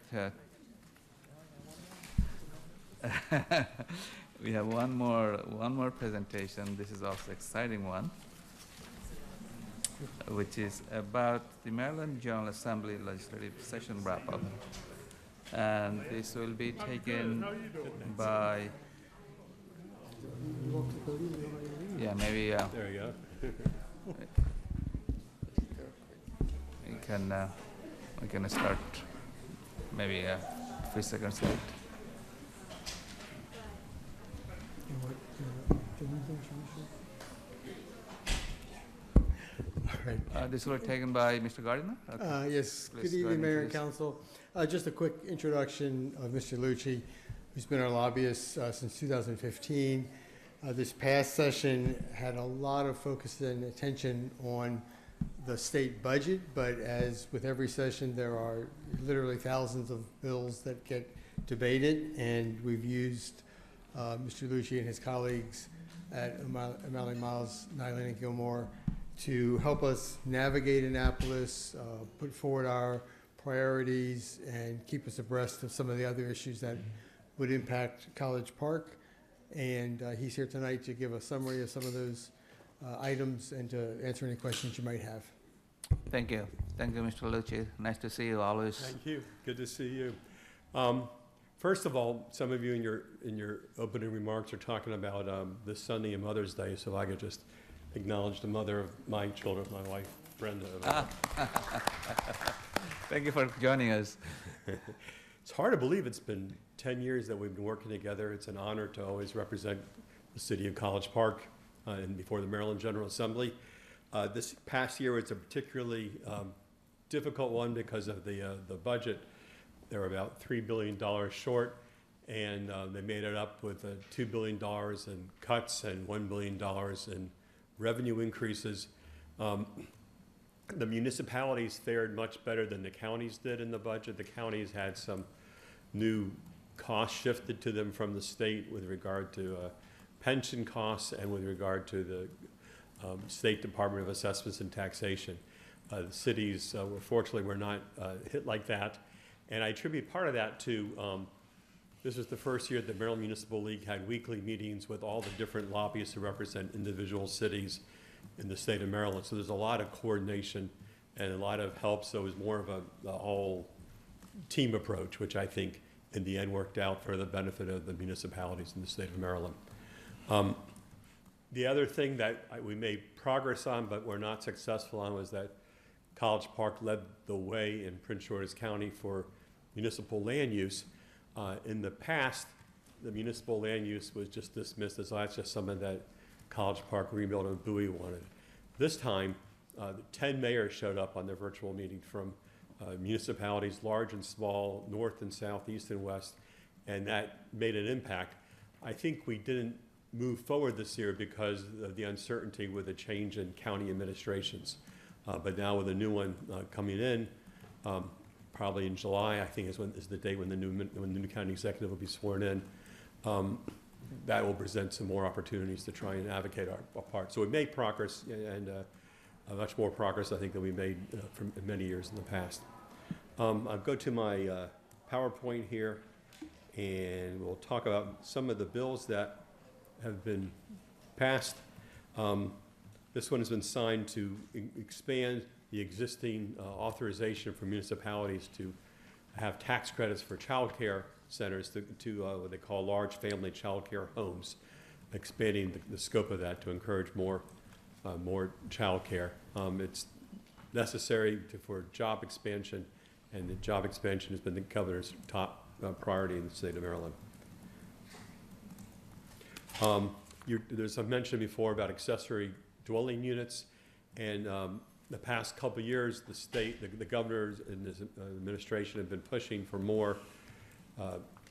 B: we have one more presentation. This is also an exciting one, which is about the Maryland General Assembly legislative session wrap-up. And this will be taken by, yeah, maybe,
G: There you go.
B: we can start maybe a few seconds late.
E: Right.
B: This will be taken by Mr. Gardiner? Okay.
E: Yes,
B: Please
E: good
B: go
E: evening,
B: ahead,
E: Mayor and
B: please.
E: Council. Just a quick introduction of Mr. Lucci, who's been our lobbyist since 2015. This past session had a lot of focus and attention on the state budget, but as with every session, there are literally thousands of bills that get debated, and we've used Mr. Lucci and his colleagues at O'Malley Miles, Nyland, and Gilmore to help us navigate Annapolis, put forward our priorities, and keep us abreast of some of the other issues that would impact College Park. And he's here tonight to give a summary of some of those items and to answer any questions you might have.
B: Thank you. Thank you, Mr. Lucci. Nice to see you always.
U: Thank you. Good to see you. First of all, some of you in your opening remarks are talking about this Sunday and Mother's Day, so I could just acknowledge the mother of my children, my wife, Brenda.
B: Thank you for joining us.
U: It's hard to believe it's been 10 years that we've been working together. It's an honor to always represent the city of College Park and before the Maryland General Assembly. This past year was a particularly difficult one because of the budget. They were about $3 billion short, and they made it up with $2 billion in cuts and $1 billion in revenue increases. The municipalities fared much better than the counties did in the budget. The counties had some new costs shifted to them from the state with regard to pension costs and with regard to the State Department of Assessments and Taxation. The cities fortunately were not hit like that. And I attribute part of that to this was the first year that the Maryland Municipal League had weekly meetings with all the different lobbyists who represent individual cities in the state of Maryland. So there's a lot of coordination and a lot of help. So it was more of a whole team approach, which I think in the end worked out for the benefit of the municipalities in the state of Maryland. The other thing that we made progress on, but were not successful on, was that College Park led the way in Prince George's County for municipal land use. In the past, the municipal land use was just dismissed as, oh, that's just something that College Park rebuild and Bowie wanted. This time, 10 mayors showed up on their virtual meeting from municipalities, large and small, north and south, east and west, and that made an impact. I think we didn't move forward this year because of the uncertainty with the change in county administrations. But now with a new one coming in, probably in July, I think is the day when the new county executive will be sworn in. That will present some more opportunities to try and advocate our part. So we made progress, and much more progress, I think, than we made from many years in the past. I'll go to my PowerPoint here, and we'll talk about some of the bills that have been passed. This one has been signed to expand the existing authorization for municipalities to have tax credits for child care centers to what they call large family child care homes, expanding the scope of that to encourage more child care. It's necessary for job expansion, and the job expansion has been the governor's top priority in the state of Maryland. There's a mention before about accessory dwelling units, and the past couple of years, the state, the governors and his administration have been pushing for more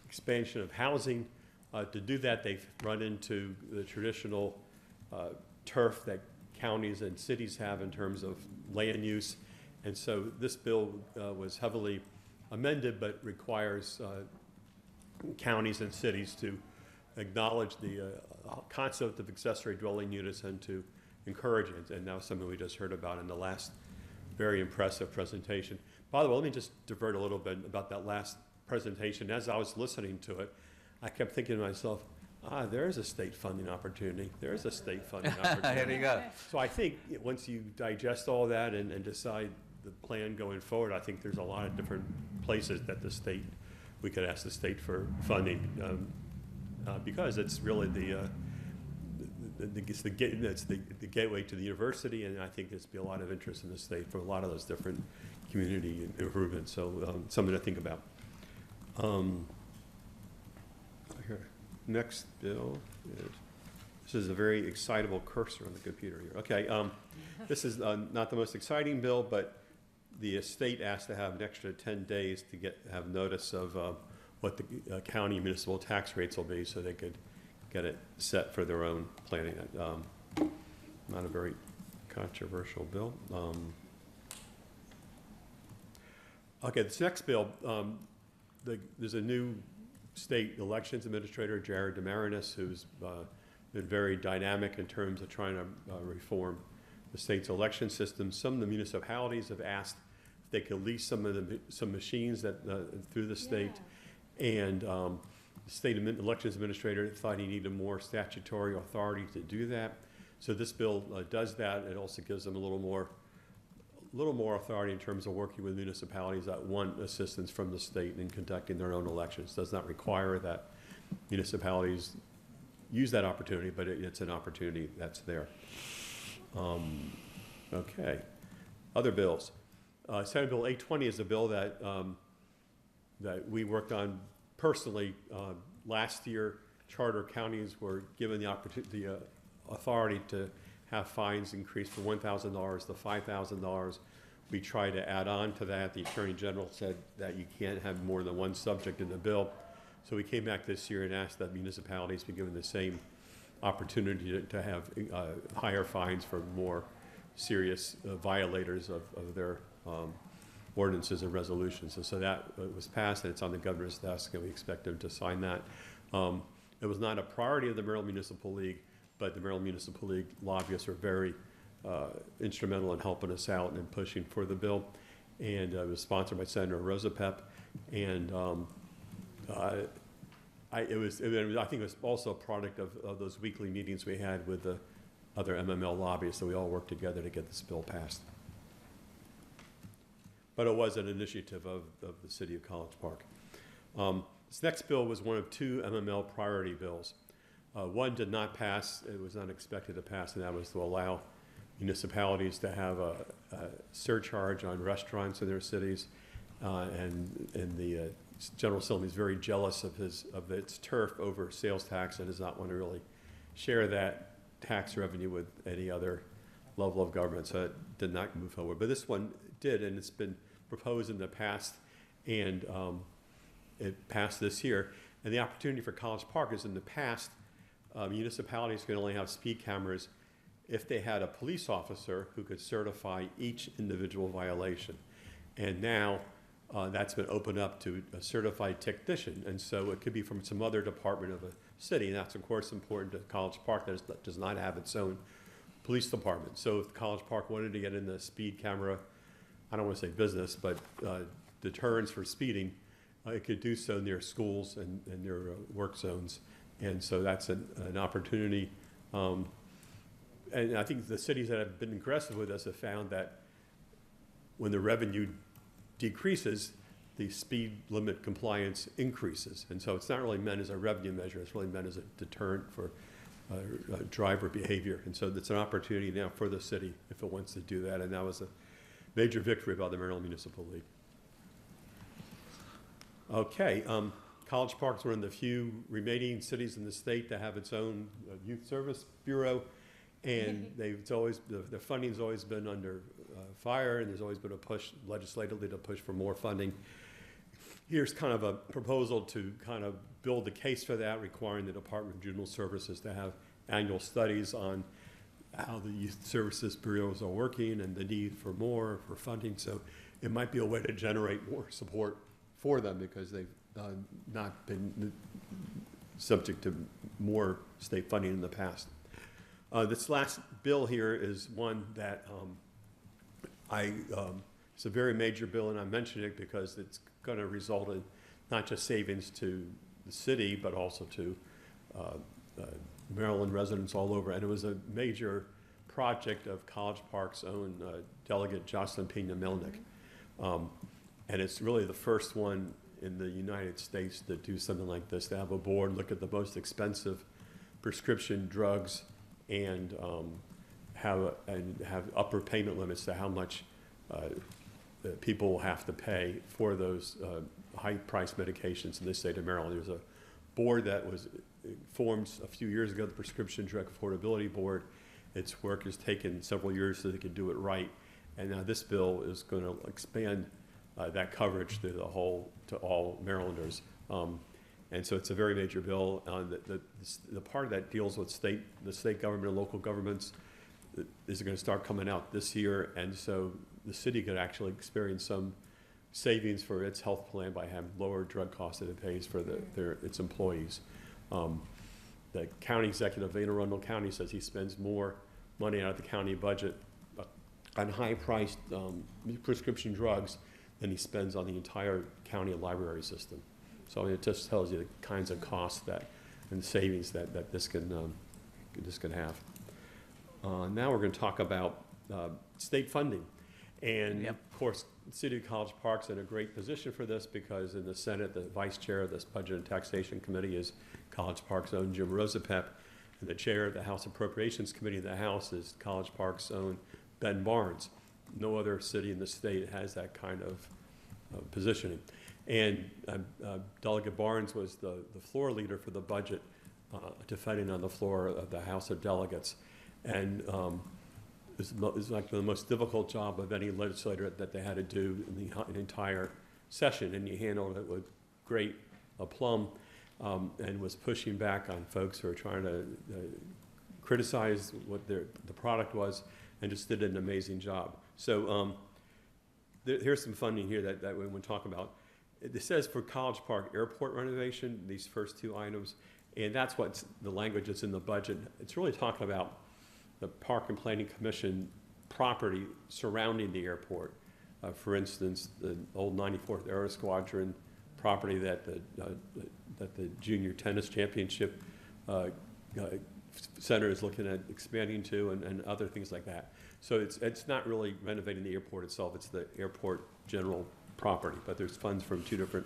U: expansion of housing. To do that, they've run into the traditional turf that counties and cities have in terms of land use. And so this bill was heavily amended, but requires counties and cities to acknowledge the concept of accessory dwelling units and to encourage it. And that was something we just heard about in the last very impressive presentation. By the way, let me just divert a little bit about that last presentation. As I was listening to it, I kept thinking to myself, there's a state funding opportunity. There's a state funding opportunity.
B: Here you go.
U: So I think once you digest all that and decide the plan going forward, I think there's a lot of different places that we could ask the state for funding, because it's really it's the gateway to the university, and I think there's be a lot of interest in the state for a lot of those different community improvements. So something to think about. Here, next bill is, this is a very excitable cursor on the computer here. Okay, this is not the most exciting bill, but the state asked to have an extra 10 days to have notice of what the county municipal tax rates will be, so they could get it set for their own planning. Not a very controversial bill. Okay, this next bill, there's a new state elections administrator, Jared Demarinis, who's been very dynamic in terms of trying to reform the state's election system. Some of the municipalities have asked if they could lease some machines that through the state, and the state elections administrator thought he needed more statutory authority to do that. So this bill does that. It also gives them a little more authority in terms of working with municipalities that want assistance from the state in conducting their own elections. Does not require that municipalities use that opportunity, but it's an opportunity that's there. Okay, other bills. Senate Bill 820 is a bill that that we worked on personally. Last year, charter counties were given the authority to have fines increased from $1,000 to $5,000. We tried to add on to that. The Attorney General said that you can't have more than one subject in the bill. So we came back this year and asked that municipalities be given the same opportunity to have higher fines for more serious violators of their ordinances and resolutions. And so that was passed, and it's on the governor's desk, and we expect him to sign that. It was not a priority of the Maryland Municipal League, but the Maryland Municipal League lobbyists are very instrumental in helping us out and pushing for the bill. And it was sponsored by Senator Rosapep. And I think it was also a product of those weekly meetings we had with the other MML lobbyists, so we all worked together to get this bill passed. But it was an initiative of the city of College Park. This next bill was one of two MML priority bills. One did not pass. It was unexpected to pass, and that was to allow municipalities to have a surcharge on restaurants in their cities. And the General Assembly is very jealous of its turf over sales tax and does not want to really share that tax revenue with any other level of government, so it did not move forward. But this one did, and it's been proposed in the past, and it passed this year. And the opportunity for College Park is in the past, municipalities could only have speed cameras if they had a police officer who could certify each individual violation. And now that's been opened up to a certified technician. And so it could be from some other department of a city. And that's, of course, important to College Park that does not have its own police department. So if College Park wanted to get in the speed camera, I don't want to say business, but deterrence for speeding, it could do so near schools and near work zones. And so that's an opportunity. And I think the cities that have been aggressive with us have found that when the revenue decreases, the speed limit compliance increases. And so it's not really meant as a revenue measure, it's really meant as a deterrent for driver behavior. And so it's an opportunity now for the city if it wants to do that. And that was a major victory by the Maryland Municipal League. Okay, College Park is one of the few remaining cities in the state to have its own youth service bureau. And the funding's always been under fire, and there's always been a push legislatively to push for more funding. Here's kind of a proposal to kind of build the case for that, requiring the Department of Juvenile Services to have annual studies on how the youth services bureaus are working and the need for more for funding. So it might be a way to generate more support for them because they've not been subject to more state funding in the past. This last bill here is one that it's a very major bill, and I mention it because it's going to result in not just savings to the city, but also to Maryland residents all over. And it was a major project of College Park's own delegate Jocelyn Pena Melnick. And it's really the first one in the United States to do something like this, to have a board look at the most expensive prescription drugs and have upper payment limits to how much people will have to pay for those high-priced medications in the state of Maryland. There's a board that was formed a few years ago, the Prescription Drug Affordability Board. Its work has taken several years so they can do it right, and now this bill is going to expand that coverage to all Marylanders. And so it's a very major bill. The part that deals with the state government and local governments is going to start coming out this year, and so the city could actually experience some savings for its health plan by having lower drug costs that it pays for its employees. The county executive of Anne Arundel County says he spends more money out of the county budget on high-priced prescription drugs than he spends on the entire county library system. So it just tells you the kinds of costs and savings that this can have. Now we're going to talk about state funding. And of course, the City of College Park's in a great position for this because in the Senate, the vice chair of this Budget and Taxation Committee is College Park's own Jim Rosapep, and the chair of the House Appropriations Committee of the House is College Park's own Ben Barnes. No other city in the state has that kind of positioning. And Delegate Barnes was the floor leader for the budget, defending on the floor of the House of Delegates. And it's like the most difficult job of any legislator that they had to do in the entire session, and he handled it with great aplomb and was pushing back on folks who are trying to criticize what the product was, and just did an amazing job. So here's some funding here that we want to talk about. It says for College Park Airport renovation, these first two items, and that's what's the language that's in the budget. It's really talking about the Park and Planning Commission property surrounding the airport. For instance, the old 94th Aero Squadron property that the Junior Tennis Championship Center is looking at expanding to, and other things like that. So it's not really renovating the airport itself, it's the airport general property, but there's funds from two different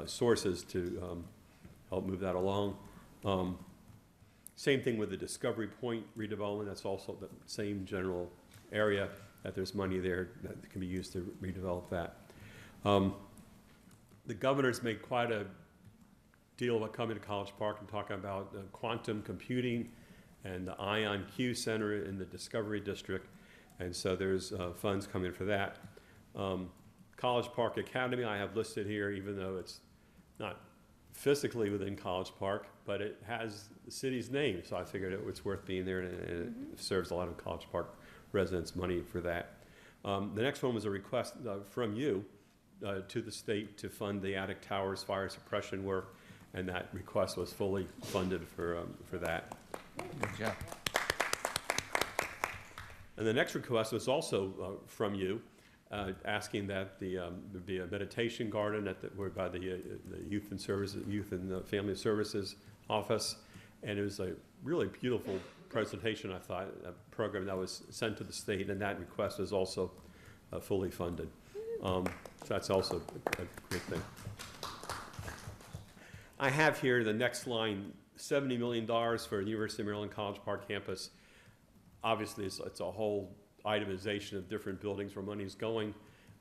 U: sources to help move that along. Same thing with the Discovery Point redevelopment. That's also the same general area, that there's money there that can be used to redevelop that. The governor's made quite a deal about coming to College Park and talking about quantum computing and the Ion Q Center in the Discovery District. And so there's funds coming for that. College Park Academy I have listed here, even though it's not physically within College Park, but it has the city's name, so I figured it's worth being there, and it serves a lot of College Park residents money for that. The next one was a request from you to the state to fund the Attic Towers fire suppression work, and that request was fully funded for that.
B: Good job.
U: And the next request was also from you, asking that there be a meditation garden by the Youth and Family Services office, and it was a really beautiful presentation. I thought a program that was sent to the state, and that request was also fully funded. So that's also a great thing. I have here the next line: $70 million for the University of Maryland College Park campus. Obviously, it's a whole itemization of different buildings where money's going,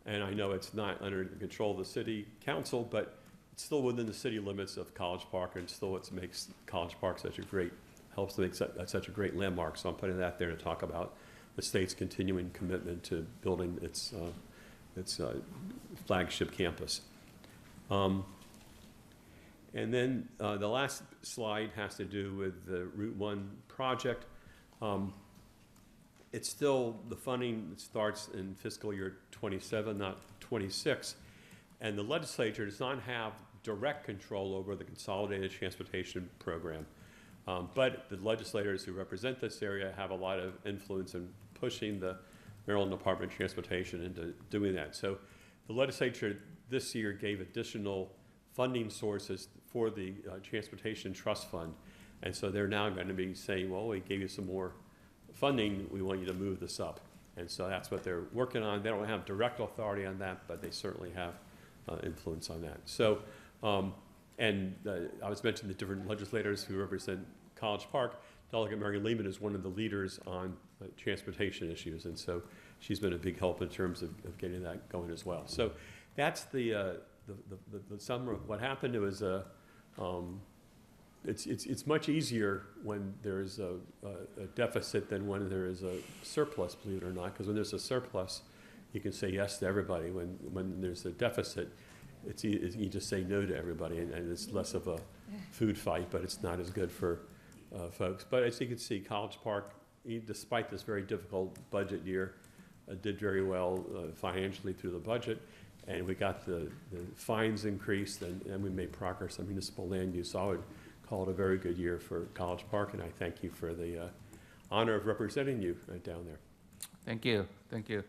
U: and I know it's not under the control of the city council, but it's still within the city limits of College Park, and still what makes College Park helps to make such a great landmark. So I'm putting that there to talk about the state's continuing commitment to building its flagship campus. And then the last slide has to do with the Route 1 project. It's still, the funding starts in fiscal year 27, not 26. And the legislature does not have direct control over the Consolidated Transportation Program. But the legislators who represent this area have a lot of influence in pushing the Maryland Department of Transportation into doing that. So the legislature this year gave additional funding sources for the Transportation Trust Fund. And so they're now going to be saying, well, we gave you some more funding, we want you to move this up. And so that's what they're working on. They don't have direct authority on that, but they certainly have influence on that. So, I was mentioning the different legislators who represent College Park. Delegate Mary Lehman is one of the leaders on transportation issues, and so she's been a big help in terms of getting that going as well. So that's the summary of what happened. It was it's much easier when there's a deficit than when there is a surplus, believe it or not, because when there's a surplus, you can say yes to everybody. When there's a deficit, you just say no to everybody, and it's less of a food fight, but it's not as good for folks. But as you can see, College Park, despite this very difficult budget year, did very well financially through the budget, and we got the fines increased, and we made progress on municipal land use. So I would call it a very good year for College Park, and I thank you for the honor of representing you down there.
B: Thank you. Thank you.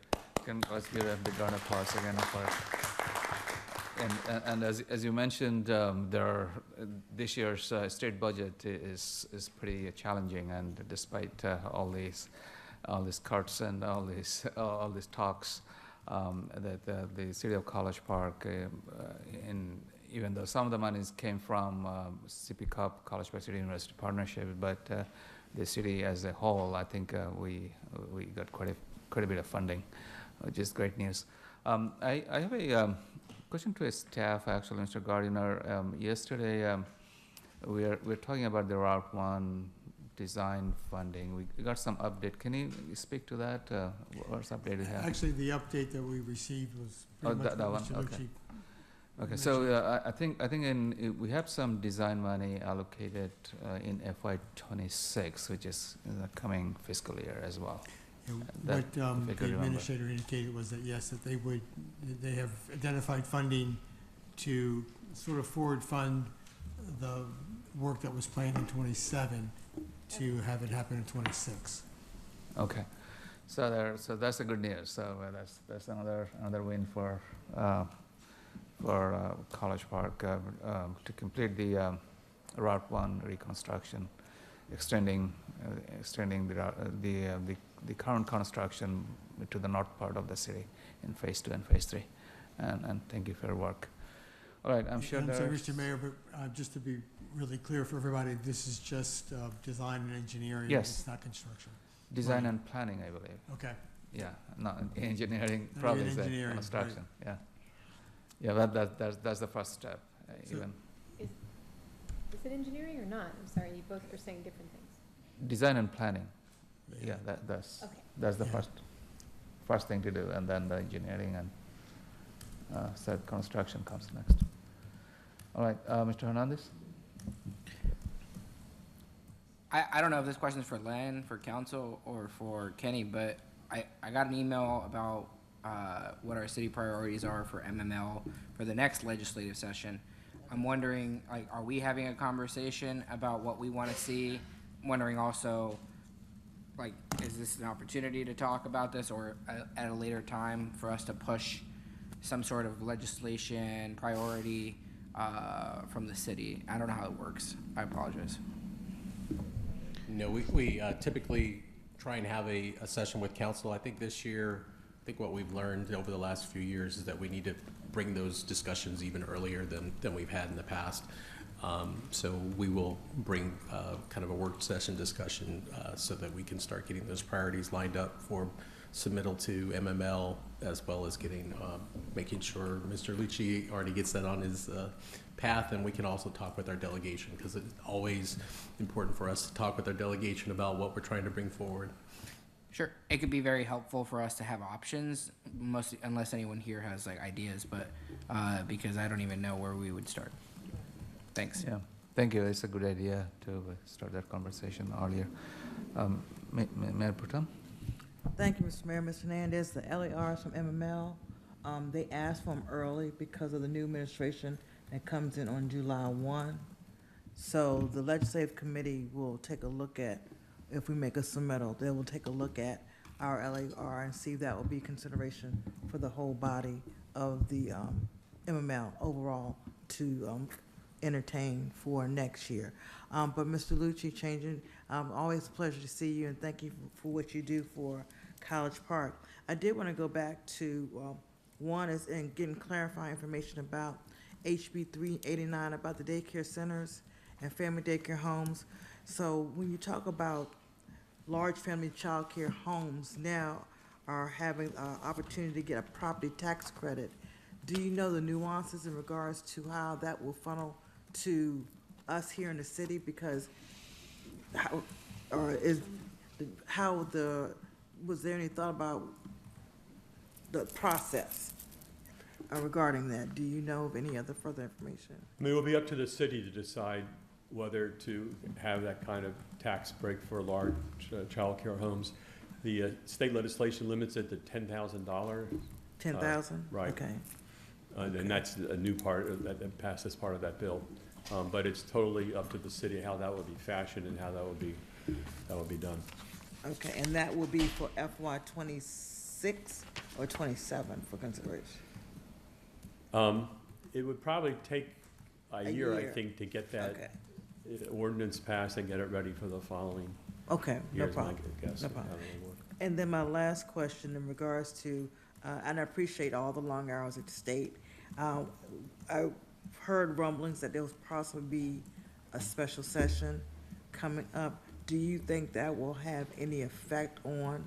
B: Let's give a big round of applause again and as you mentioned, this year's state budget is pretty challenging, and despite all these cuts and all these talks, that the city of College Park, even though some of the monies came from CP Cup, College Park City University partnership, but the city as a whole, I think we got quite a bit of funding, which is great news. I have a question to staff, actually, Mr. Gardiner. Yesterday, we were talking about the Route 1 design funding. We got some update. Can you speak to that? What's update we have?
E: Actually, the update that we received was pretty much
B: that
E: what
B: one.
E: Mr. Lucci
B: Okay, so I think we have some design money allocated in FY26, which is in the coming fiscal year as well.
E: What the administrator indicated was that yes, that they have identified funding to sort of forward fund the work that was planned in 27 to have it happen in 26.
B: Okay, so that's the good news. So that's another win for College Park to complete the Route 1 reconstruction, extending the current construction to the north part of the city in phase 2 and phase 3. And thank you for your work. All right, I'm sure
E: I'm sorry, Mr. Mayor, but just to be really clear for everybody, this is just design and engineering.
B: Yes.
E: It's not construction.
B: Design and planning, I believe.
E: Okay.
B: Yeah, not engineering, probably is
E: engineering,
B: construction. Right. Yeah, that's the first step.
P: Is it engineering or not? I'm sorry, you both are saying different things.
B: design and planning. Yeah, that's the
E: Yeah.
B: first thing to do, and then the engineering and said construction comes next. All right, Mr. Hernandez?
F: I don't know if this question is for Len, for council, or for Kenny, but I got an email about what our city priorities are for MML for the next legislative session. I'm wondering, like, are we having a conversation about what we want to see? I'm wondering also, like, is this an opportunity to talk about this, or at a later time for us to push some sort of legislation priority from the city? I don't know how it works. I apologize.
A: No, we typically try and have a session with council. I think this year, I think what we've learned over the last few years is that we need to bring those discussions even earlier than we've had in the past. So we will bring kind of a work session discussion so that we can start getting those priorities lined up for submittal to MML, as well as getting, making sure Mr. Lucci already gets that on his path, and we can also talk with our delegation, because it's always important for us to talk with our delegation about what we're trying to bring forward.
F: Sure, it could be very helpful for us to have options, mostly, unless anyone here has like ideas, but because I don't even know where we would start. Thanks.
B: Yeah, thank you. It's a good idea to start that conversation earlier. Mayor Protem?
S: Thank you, Mr. Mayor. Mr. Hernandez, the LARs from MML, they asked for them early because of the new administration that comes in on July 1. So the legislative committee will take a look at, if we make a submittal, they will take a look at our LAR and see if that will be consideration for the whole body of the MML overall to entertain for next year. But Mr. Lucci, always a pleasure to see you, and thank you for what you do for College Park. I did want to go back to, one is in getting clarifying information about HB 389 about the daycare centers and family daycare homes. So when you talk about large family child care homes now are having opportunity to get a property tax credit, do you know the nuances in regards to how that will funnel to us here in the city? Because was there any thought about the process regarding that? Do you know of any other further information?
U: I mean, it will be up to the city to decide whether to have that kind of tax break for large child care homes. The state legislation limits it to $10,000.
S: 10,000?
U: Right.
S: Okay.
U: And that's a new part that passed as part of that bill. But it's totally up to the city how that will be fashioned and how that will be done.
S: Okay, and that will be for FY '26 or '27 for consideration?
U: It would probably take a year, I think, to get that
S: Okay.
U: ordinance passed and get it ready for the following
S: Okay, no
U: years, I
S: problem.
U: guess.
S: No problem. And then my last question in regards to, and I appreciate all the long hours at the state. I heard rumblings that there will possibly be a special session coming up. Do you think that will have any effect on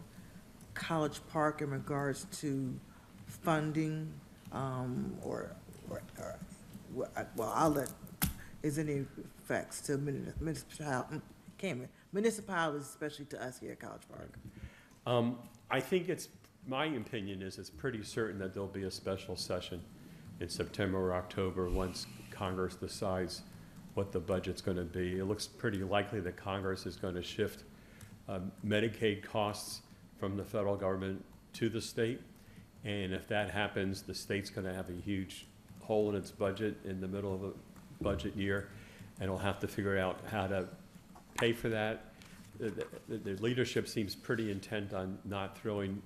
S: College Park in regards to funding, well, I'll let, is any effects to municipalities, especially to us here at College Park?
U: I think my opinion is it's pretty certain that there'll be a special session in September or October once Congress decides what the budget's going to be. It looks pretty likely that Congress is going to shift Medicaid costs from the federal government to the state. And if that happens, the state's going to have a huge hole in its budget in the middle of a budget year, and it'll have to figure out how to pay for that. The leadership seems pretty intent on not throwing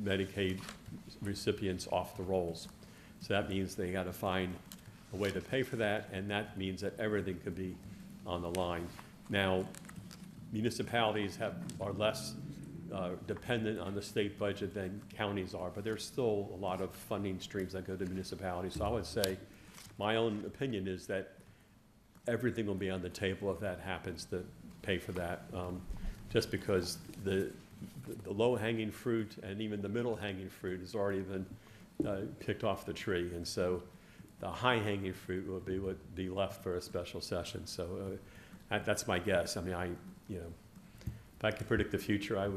U: Medicaid recipients off the rolls. So that means they got to find a way to pay for that, and that means that everything could be on the line. Now, municipalities are less dependent on the state budget than counties are, but there's still a lot of funding streams that go to municipalities. So I would say, my own opinion is that everything will be on the table if that happens to pay for that, just because the low-hanging fruit and even the middle-hanging fruit has already been picked off the tree, and so the high-hanging fruit will be left for a special session. So that's my guess. I mean, if I could predict the future, I'll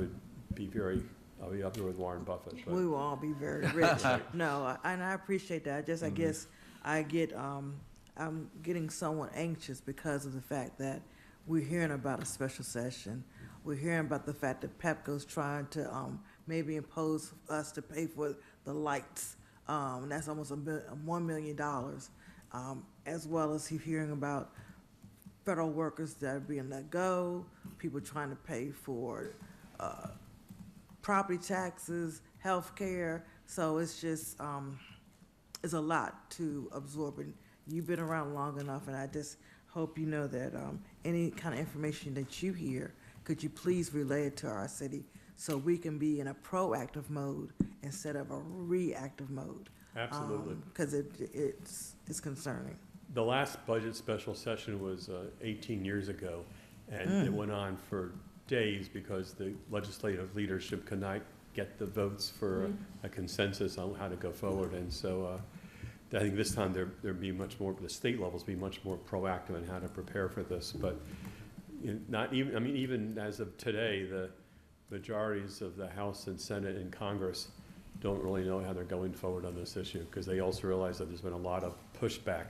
U: be up there with Warren Buffett. But
S: We will all be very rich. No, and I appreciate that. I guess I'm getting somewhat anxious because of the fact that we're hearing about a special session. We're hearing about the fact that Pepco's trying to maybe impose us to pay for the lights. And that's almost $1 million. As well as hearing about federal workers that are being let go, people trying to pay for property taxes, health care. So it's just, it's a lot to absorb. And you've been around long enough, and I just hope you know that any kind of information that you hear, could you please relay it to our city so we can be in a proactive mode instead of a reactive mode?
U: Absolutely.
S: Because it's concerning.
U: the last budget special session was 18 years ago, and it went on for days because the legislative leadership could not get the votes for a consensus on how to go forward. And so I think this time there'd be much more, the state levels be much more proactive in how to prepare for this. But not even, I mean, even as of today, the majorities of the House and Senate and Congress don't really know how they're going forward on this issue, because they also realize that there's been a lot of pushback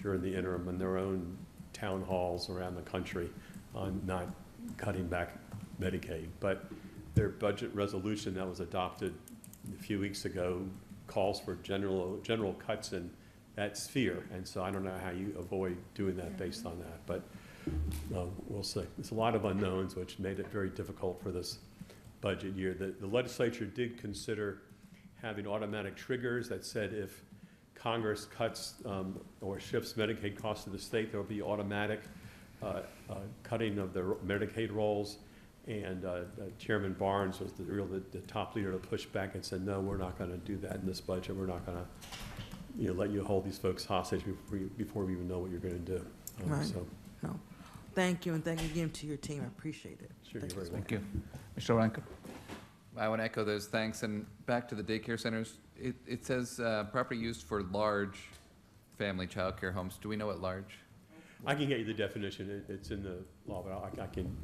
U: during the interim in their own town halls around the country on not cutting back Medicaid. But their budget resolution that was adopted a few weeks ago calls for general cuts in that sphere. And so I don't know how you avoid doing that based on that, but we'll see. There's a lot of unknowns, which made it very difficult for this budget year. The legislature did consider having automatic triggers that said if Congress cuts or shifts Medicaid costs to the state, there will be automatic cutting of the Medicaid rolls. And Chairman Barnes was the top leader to push back and said, no, we're not going to do that in this budget. We're not going to let you hold these folks hostage before we even know what you're going to do.
S: Right.
U: So.
S: No. Thank you, and thank you again to your team. I appreciate it.
U: Sure, you're very
B: Thank you. Mr. Rankin.
C: I want to echo those thanks. And back to the daycare centers, it says property used for large family child care homes. Do we know what large?
U: I can get you the definition. It's in the law, but I can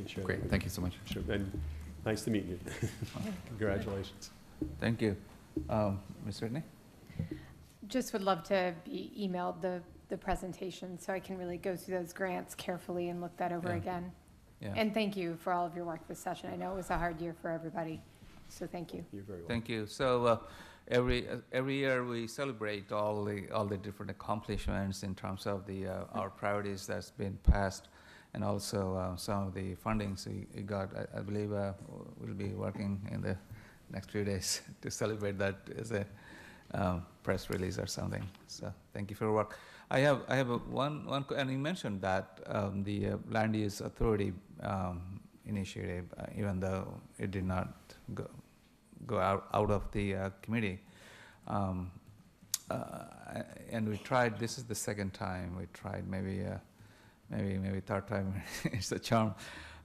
U: share.
C: Great,
U: that.
C: thank you so much.
U: Sure, and nice to meet you. Congratulations.
B: Thank you. Ms. Whitney?
P: Just would love to be emailed the presentation so I can really go through those grants carefully and look that over again.
B: Yeah.
P: And thank you for all of your work this session. I know it was a hard year for everybody, so thank you.
U: You're very welcome.
B: Thank you. So every year we celebrate all the different accomplishments in terms of the our priorities that's been passed, and also some of the fundings we got. I believe we'll be working in the next few days to celebrate that as a press release or something. So thank you for your work. I have one, and you mentioned that the Land Use Authority initiative, even though it did not go out of the committee, and we tried. This is the second time we tried. Maybe third time is the charm.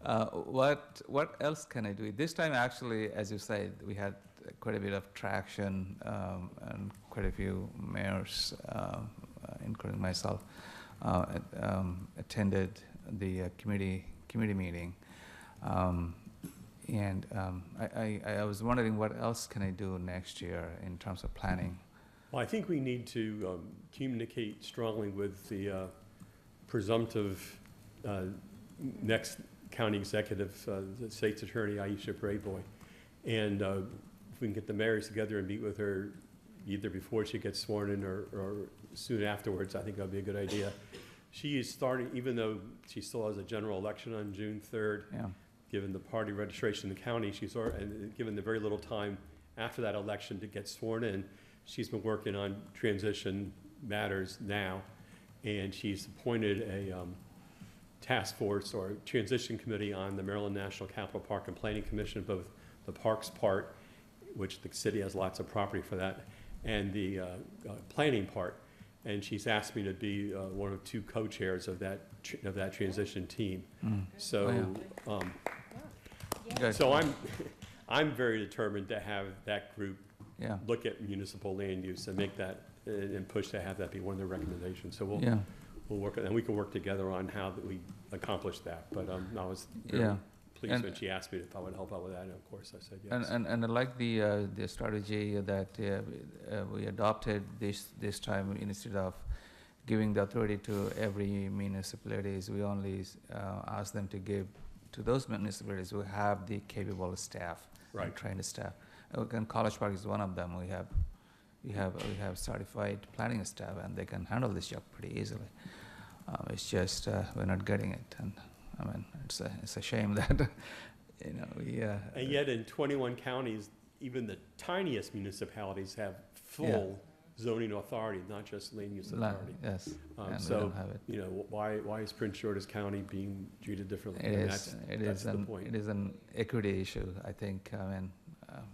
B: What else can I do? This time, actually, as you said, we had quite a bit of traction and quite a few mayors, including myself, attended the committee meeting. And I was wondering what else can I do next year in terms of planning?
U: Well, I think we need to communicate strongly with the presumptive next county executive, the state's attorney, Aisha Brayboy. And if we can get the mayors together and meet with her either before she gets sworn in or soon afterwards, I think that would be a good idea. She is starting, even though she still has a general election on June 3rd, given the party registration in the county, and given the very little time after that election to get sworn in, she's been working on transition matters now, and she's appointed a task force or transition committee on the Maryland National Capital Park and Planning Commission, both the parks part, which the city has lots of property for that, and the planning part. And she's asked me to be one of two co-chairs of that transition team. So, so I'm very determined to have that group look at municipal land use and make that and push to have that be one of their recommendations. So we'll work, and we can work together on how that we accomplish that. But I was very pleased
B: And-
U: when she asked me if I would help out with that, and of course I said yes.
B: And I like the strategy that we adopted this time. Instead of giving the authority to every municipalities, we only ask them to give to those municipalities who have the capable staff, and
U: Right.
B: trained staff. And College Park is one of them. We have certified planning staff, and they can handle this job pretty easily. It's just we're not getting it, and I mean it's a shame that we.
U: And yet in 21 counties, even the tiniest municipalities have full zoning authority, not just land use authority.
B: Yes, and we
U: So,
B: don't have it.
U: why is Prince George's County being treated differently?
B: It
U: I mean,
B: is.
U: that's the point.
B: It is an equity issue. I think. I mean,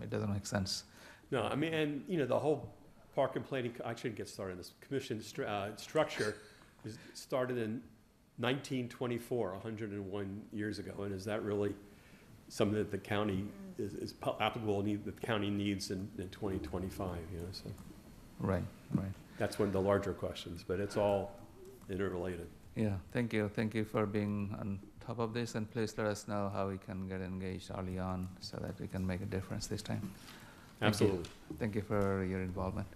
B: it doesn't make sense.
U: No, I mean, and, the whole park and planning, I shouldn't get started on this, commission structure started in 1924, 101 years ago, and is that really something that the county is applicable, the county needs in 2025, so.
B: Right.
U: That's one of the larger questions, but it's all interrelated.
B: Yeah, thank you for being on top of this, and please let us know how we can get engaged early on so that we can make a difference this time. Thank you.
U: Absolutely.
B: Thank you for your involvement.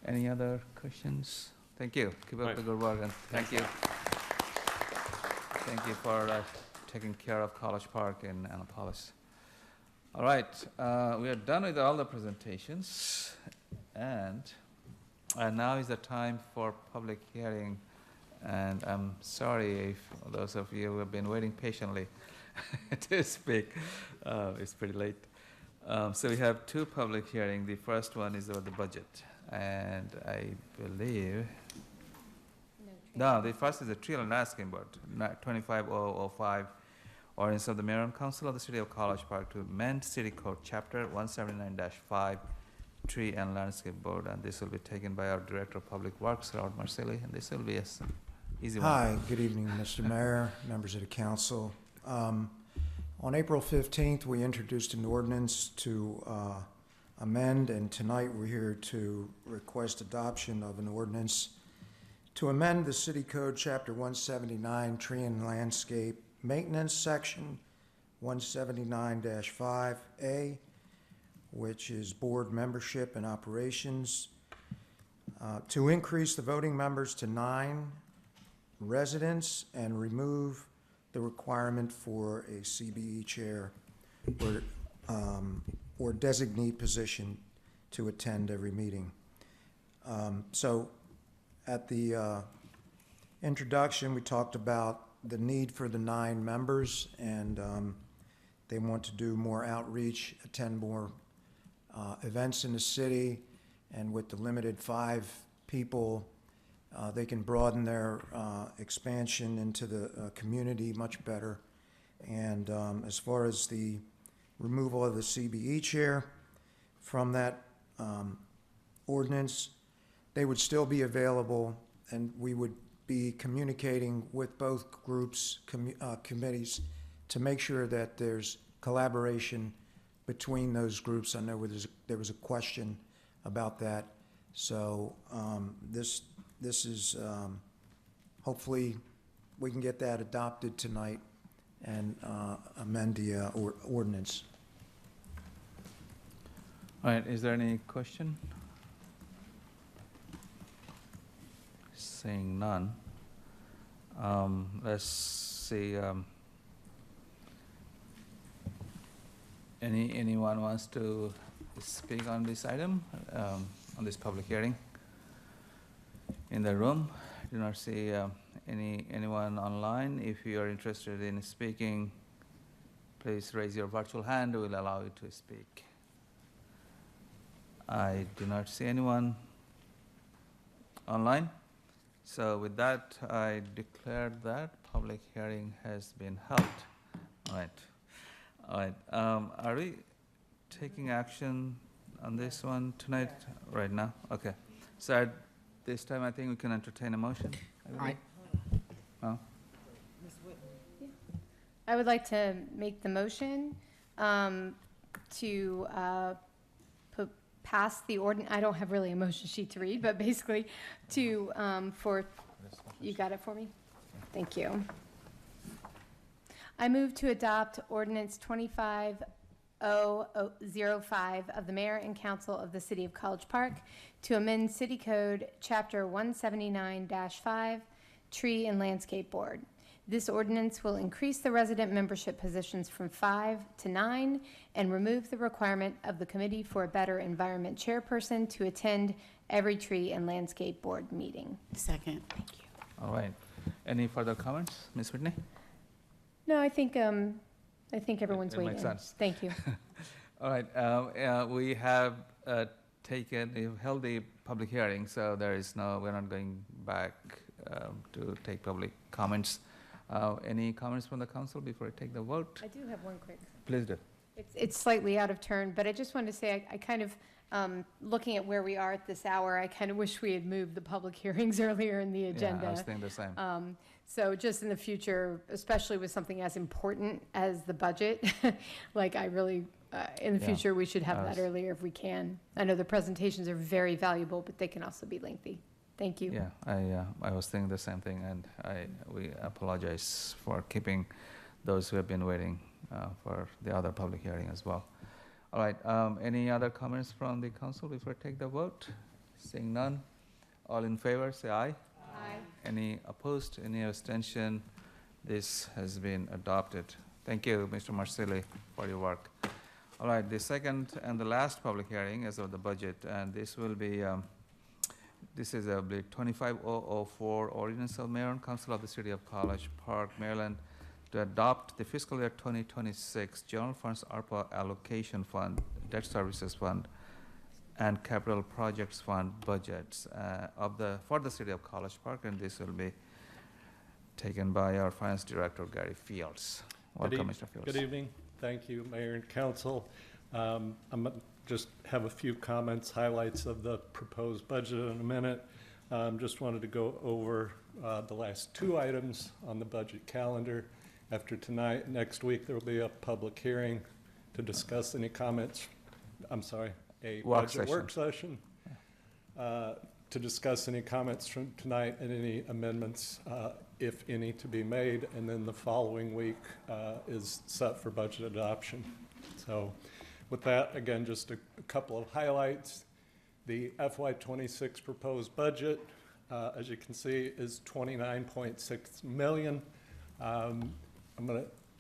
B: Any other questions? Thank you. Keep up
U: Right.
B: the good work, and thank you. Thank you for taking care of College Park in Annapolis. All right, we are done with all the presentations, and now is the time for public hearing. And I'm sorry if those of you who have been waiting patiently to speak. It's pretty late. So we have two public hearings. The first one is about the budget, and I believe. No, the first is the Tree and Landscape Board, 25005, ordinance of the Mayor and Council of the City of College Park to amend City Code Chapter 179-5, Tree and Landscape Board, and this will be taken by our Director of Public Works, Robert Marcelli, and this will be an easy one.
D: Hi, good evening, Mr. Mayor, members of the council. On April 15th, we introduced an ordinance to amend, and tonight we're here to request adoption of an ordinance to amend the City Code Chapter 179, Tree and Landscape Maintenance, Section 179-5A, which is board membership and operations, to increase the voting members to 9 residents and remove the requirement for a CBE chair or designee position to attend every meeting. So at the introduction, we talked about the need for the 9 members, and they want to do more outreach, attend more events in the city, and with the limited 5 people, they can broaden their expansion into the community much better. And as far as the removal of the CBE chair from that ordinance, they would still be available, and we would be communicating with both groups, committees, to make sure that there's collaboration between those groups. I know there was a question about that. So this is, hopefully, we can get that adopted tonight and amend the ordinance.
B: All right, is there any question? Seeing none. Let's see. Anyone wants to speak on this item, on this public hearing? In the room, do not see anyone online. If you are interested in speaking, please raise your virtual hand. We'll allow you to speak. I do not see anyone online. So with that, I declare that public hearing has been held. All right. All right. Are we taking action on this one tonight? Right now? Okay. So at this time, I think we can entertain a motion.
F: Aye.
B: Oh.
P: I would like to make the motion to pass the ordinance. I don't have really a motion sheet to read, but basically to, you got it for me? Thank you. I move to adopt ordinance 25005 of the Mayor and Council of the City of College Park to amend City Code Chapter 179-5, Tree and Landscape Board. This ordinance will increase the resident membership positions from 5 to 9 and remove the requirement of the Committee for a Better Environment chairperson to attend every Tree and Landscape Board meeting.
O: Second. Thank you.
B: All right. Any further comments, Ms. Whitney?
P: No, I think everyone's
B: It
P: waiting.
B: makes sense.
P: Thank you.
B: All right, we have held the public hearing, so we're not going back to take public comments. Any comments from the council before I take the vote?
P: I do have one quick.
B: Please do.
P: It's slightly out of turn, but I just wanted to say, I kind of, looking at where we are at this hour, I kind of wish we had moved the public hearings earlier in the agenda.
B: Yeah, I was thinking the same.
P: So just in the future, especially with something as important as the budget, like I really, in the
B: Yeah,
P: future, we should have
B: I
P: that
B: was-
P: earlier if we can. I know the presentations are very valuable, but they can also be lengthy. Thank you.
B: Yeah, I was thinking the same thing, and we apologize for keeping those who have been waiting for the other public hearing as well. All right, any other comments from the council before I take the vote? Seeing none, all in favor, say aye.
P: Aye.
B: Any opposed, any abstention? This has been adopted. Thank you, Mr. Marsili, for your work. All right, the second and the last public hearing is of the budget, and this will be, this is a 25004 ordinance of Mayor and Council of the City of College Park, Maryland, to adopt the fiscal year 2026 General Funds ARPA Allocation Fund, Debt Services Fund, and Capital Projects Fund budgets for the City of College Park, and this will be taken by our Finance Director, Gary Fields. Welcome, Mr. Fields.
H: Good evening. Thank you, Mayor and Council. I'm just have a few comments, highlights of the proposed budget in a minute. Just wanted to go over the last two items on the budget calendar. After tonight, next week, there will be a public hearing to discuss any comments. I'm sorry, a budget work session to discuss any comments from tonight and any amendments, if any, to be made. And then the following week is set for budget adoption. So with that, again, just a couple of highlights. The FY26 proposed budget, as you can see, is $29.6 million.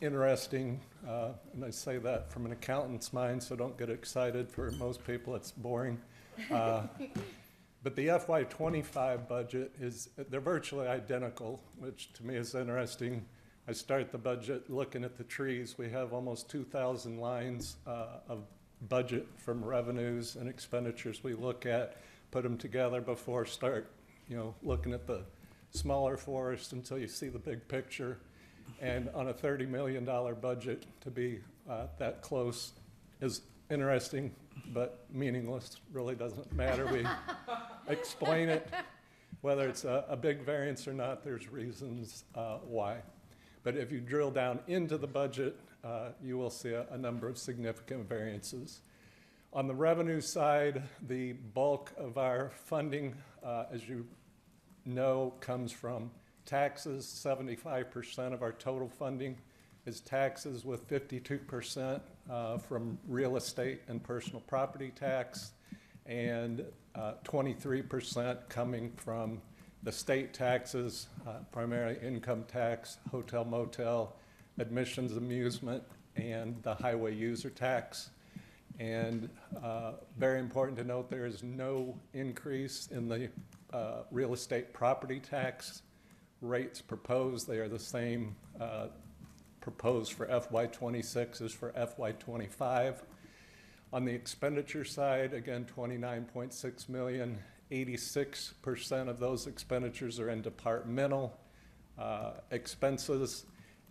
H: Interesting, and I say that from an accountant's mind, so don't get excited. For most people, it's boring. But the FY25 budget they're virtually identical, which to me is interesting. I start the budget looking at the trees. We have almost 2,000 lines of budget from revenues and expenditures we look at, put them together before start, looking at the smaller forest until you see the big picture. And on a $30 million budget, to be that close is interesting, but meaningless. Really doesn't matter. We explain it. Whether it's a big variance or not, there's reasons why. But if you drill down into the budget, you will see a number of significant variances. On the revenue side, the bulk of our funding, as you know, comes from taxes. 75% of our total funding is taxes, with 52% from real estate and personal property tax, and 23% coming from the state taxes, primarily income tax, hotel, motel, admissions, amusement, and the highway user tax. And very important to note, there is no increase in the real estate property tax rates proposed. They are the same proposed for FY26 as for FY25. On the expenditure side, again, $29.6 million. 86% of those expenditures are in departmental expenses.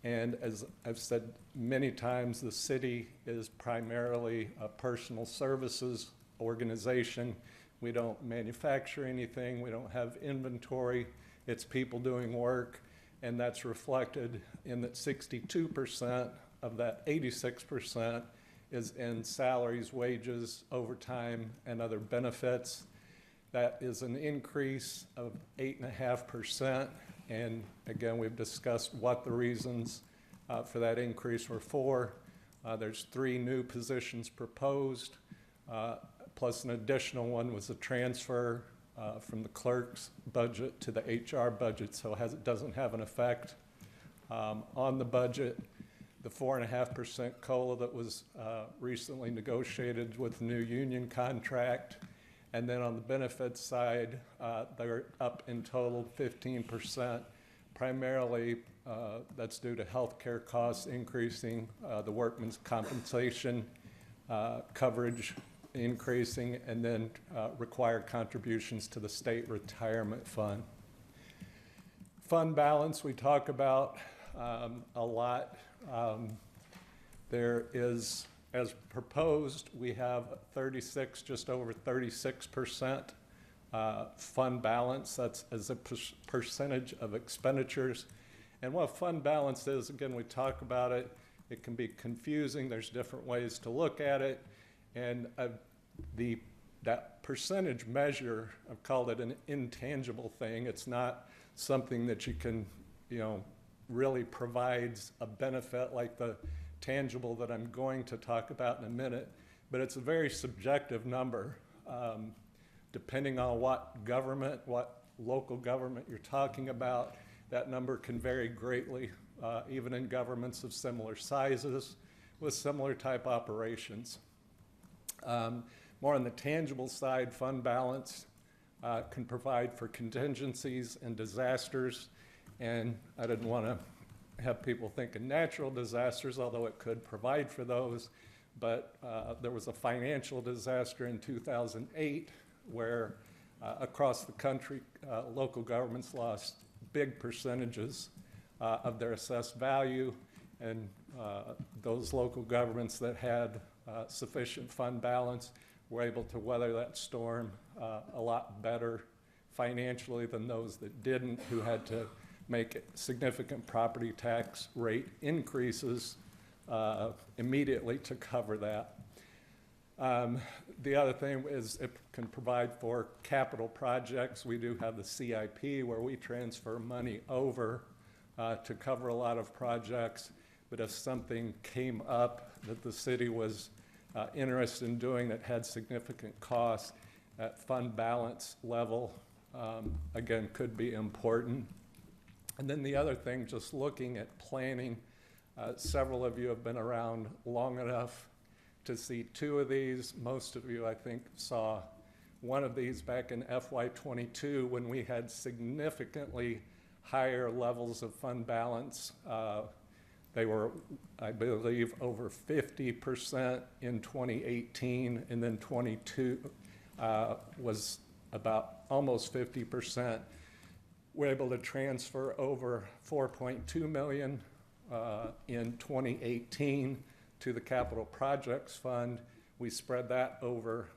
H: And as I've said many times, the city is primarily a personal services organization. We don't manufacture anything. We don't have inventory. It's people doing work. And that's reflected in that 62% of that 86% is in salaries, wages, overtime, and other benefits. That is an increase of 8.5%. And again, we've discussed what the reasons for that increase were 4. There's 3 new positions proposed, plus an additional one was a transfer from the clerk's budget to the HR budget, so it doesn't have an effect on the budget. The 4.5% COLA that was recently negotiated with the new union contract. And then on the benefits side, they're up in total 15%. Primarily, that's due to healthcare costs increasing, the workman's compensation coverage increasing, and then required contributions to the state retirement fund. Fund balance we talk about a lot. There is, as proposed, we have just over 36% fund balance. That's as a percentage of expenditures. And what fund balance is, again, we talk about it. It can be confusing. There's different ways to look at it. And that percentage measure, I've called it an intangible thing. It's not something that you can, really provides a benefit like the tangible that I'm going to talk about in a minute, but it's a very subjective number. Depending on what local government you're talking about, that number can vary greatly, even in governments of similar sizes with similar type operations. More on the tangible side, fund balance can provide for contingencies and disasters. And I didn't want to have people think of natural disasters, although it could provide for those. But there was a financial disaster in 2008 where across the country, local governments lost big percentages of their assessed value. And those local governments that had sufficient fund balance were able to weather that storm a lot better financially than those that didn't, who had to make significant property tax rate increases immediately to cover that. The other thing is it can provide for capital projects. We do have the CIP where we transfer money over to cover a lot of projects, but if something came up that the city was interested in doing that had significant costs, at fund balance level, again, could be important. And then the other thing, just looking at planning, several of you have been around long enough to see 2 of these. Most of you, I think, saw one of these back in FY22 when we had significantly higher levels of fund balance. They were, I believe, over 50% in 2018, and then 22 was about almost 50%. We're able to transfer over $4.2 million in 2018 to the Capital Projects Fund. We spread that over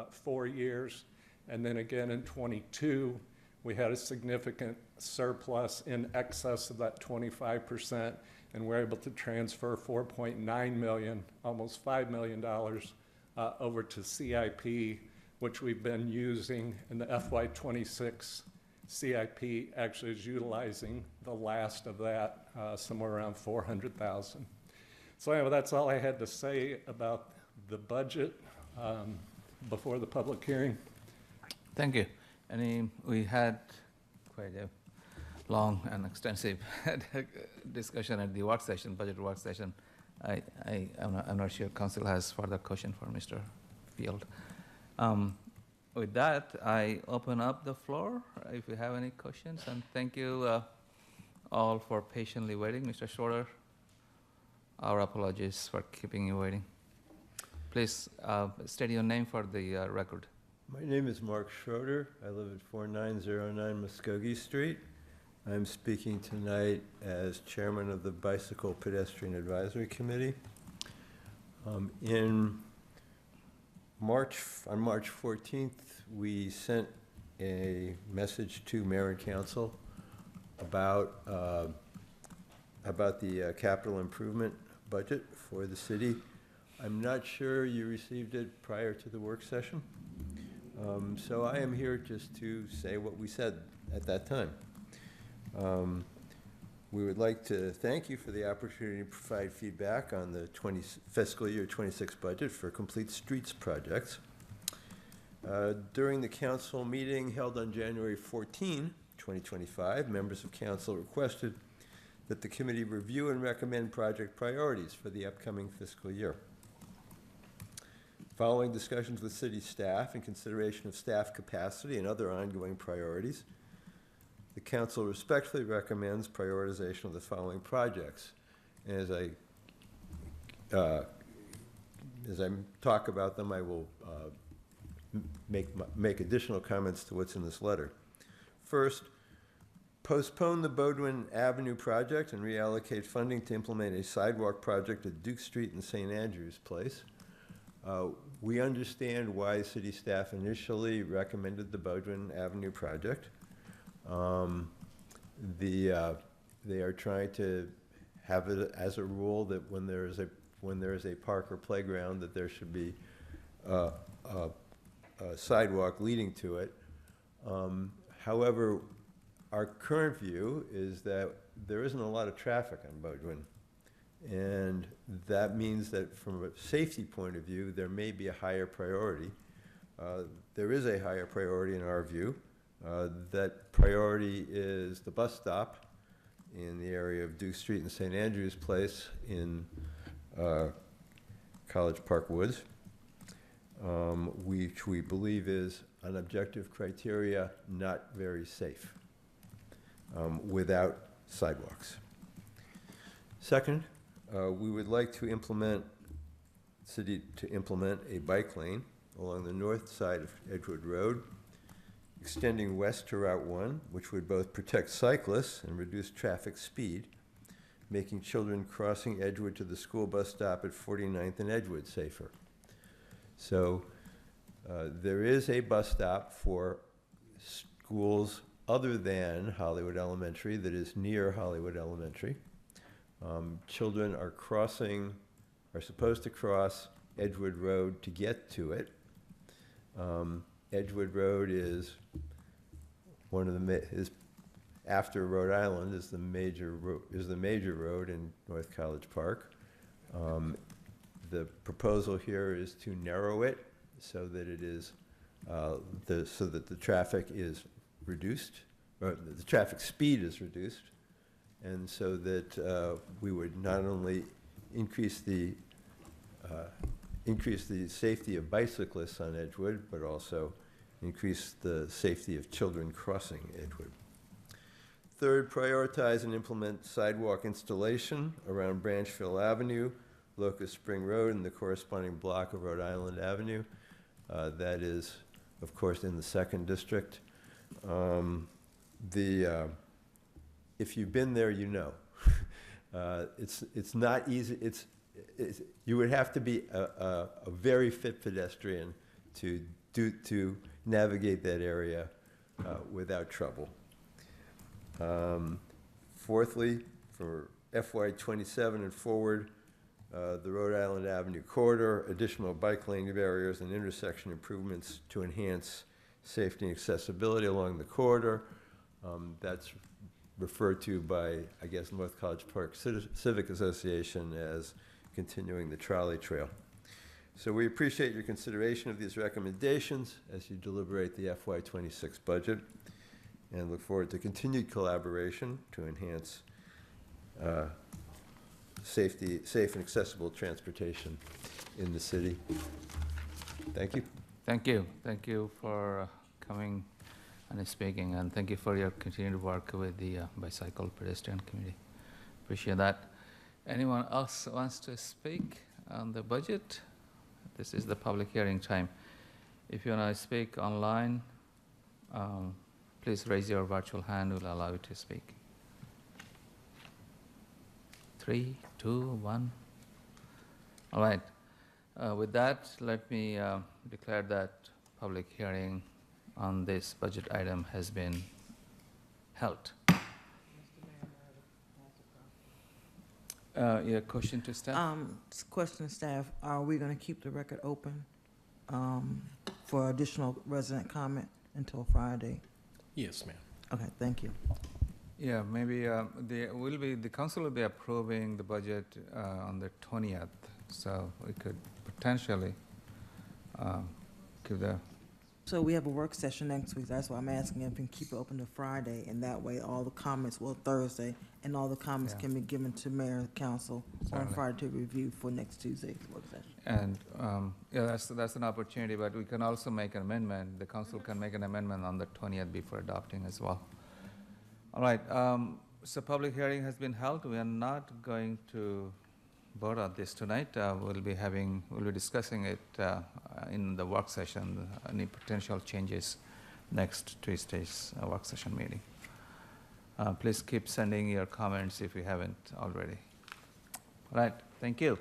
H: 4 years. And then again in 22, we had a significant surplus in excess of that 25%, and we're able to transfer $4.9 million, almost $5 million, over to CIP, which we've been using in the FY26 CIP. Actually is utilizing the last of that, somewhere around 400,000. So anyway, that's all I had to say about the budget before the public hearing.
B: Thank you. We had quite a long and extensive discussion at the work session, budget work session. I'm not sure council has further question for Mr. Field. With that, I open up the floor if you have any questions, and thank you all for patiently waiting. Mr. Schroeder, our apologies for keeping you waiting. Please state your name for the record.
J: My name is Mark Schroeder. I live at 4909 Muskogee Street. I'm speaking tonight as chairman of the Bicycle Pedestrian Advisory Committee. On March 14th, we sent a message to mayor and council about the capital improvement budget for the city. I'm not sure you received it prior to the work session. So I am here just to say what we said at that time. We would like to thank you for the opportunity to provide feedback on the fiscal year 26 budget for Complete Streets projects. During the council meeting held on January 14, 2025, members of council requested that the committee review and recommend project priorities for the upcoming fiscal year. Following discussions with city staff and consideration of staff capacity and other ongoing priorities, the council respectfully recommends prioritization of the following projects. And as I talk about them, I will make additional comments to what's in this letter. First, postpone the Bodwin Avenue project and reallocate funding to implement a sidewalk project at Duke Street and St. Andrews Place. We understand why city staff initially recommended the Bodwin Avenue project. They are trying to have it as a rule that when there is a park or playground, that there should be a sidewalk leading to it. However, our current view is that there isn't a lot of traffic on Bodwin. And that means that from a safety point of view, there may be a higher priority. There is a higher priority in our view. That priority is the bus stop in the area of Duke Street and St. Andrews Place in College Park Woods, which we believe is an objective criteria not very safe without sidewalks. Second, we would like to implement a bike lane along the north side of Edgewood Road, extending west to Route 1, which would both protect cyclists and reduce traffic speed, making children crossing Edgewood to the school bus stop at 49th and Edgewood safer. So there is a bus stop for schools other than Hollywood Elementary that is near Hollywood Elementary. Children are supposed to cross Edgewood Road to get to it. Edgewood Road is after Rhode Island is the major road in North College Park. The proposal here is to narrow it so that it is so that the traffic is reduced, or the traffic speed is reduced, and so that we would not only increase the safety of bicyclists on Edgewood, but also increase the safety of children crossing Edgewood. Third, prioritize and implement sidewalk installation around Branchville Avenue, Locust Spring Road, and the corresponding block of Rhode Island Avenue. That is, of course, in the 2nd District. If you've been there, you know. It's not easy. You would have to be a very fit pedestrian to navigate that area without trouble. Fourthly, for FY27 and forward, the Rhode Island Avenue corridor, additional bike lane barriers and intersection improvements to enhance safety and accessibility along the corridor. That's referred to by, I guess, North College Park Civic Association as continuing the trolley trail. So we appreciate your consideration of these recommendations as you deliberate the FY26 budget, and look forward to continued collaboration to enhance safe and accessible transportation in the city. Thank you.
B: Thank you. Thank you for coming and speaking, and thank you for your continued work with the bicycle pedestrian community. Appreciate that. Anyone else wants to speak on the budget? This is the public hearing time. If you want to speak online, please raise your virtual hand. We'll allow you to speak. 3, 2, 1. All right. With that, let me declare that public hearing on this budget item has been held. Yeah, question to staff?
S: Question to staff, are we going to keep the record open for additional resident comment until Friday?
A: Yes, ma'am.
S: Okay, thank you.
B: Yeah, maybe the council will be approving the budget on the 20th, so we could potentially give the,
S: So we have a work session next week, that's why I'm asking if we can keep it open to Friday, and that way all the comments, well, Thursday, and all the comments
B: Yeah.
S: can be given to mayor and council on
B: Certainly.
S: Friday to review for next Tuesday's work session.
B: and, yeah, that's an opportunity, but we can also make an amendment, the council can make an amendment on the 20th before adopting as well. All right, so public hearing has been held, we are not going to vote on this tonight, we'll be discussing it in the work session, any potential changes next Tuesday's work session meeting. Please keep sending your comments if you haven't already. All right, thank you.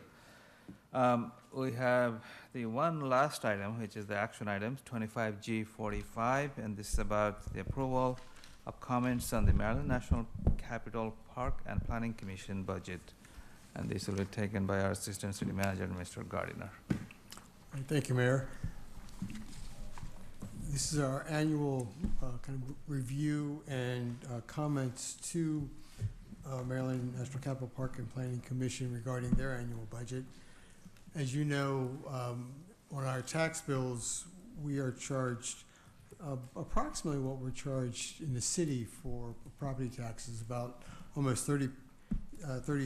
B: We have the one last item, which is the action items, 25G45, and this is about the approval of comments on the Maryland National Capital Park and Planning Commission budget. And this will be taken by our Assistant City Manager, Mr. Gardiner.
E: Thank you, Mayor. This is our annual kind of review and comments to Maryland National Capital Park and Planning Commission regarding their annual budget. As you know, on our tax bills, we are charged approximately what we're charged in the city for property taxes, about almost 30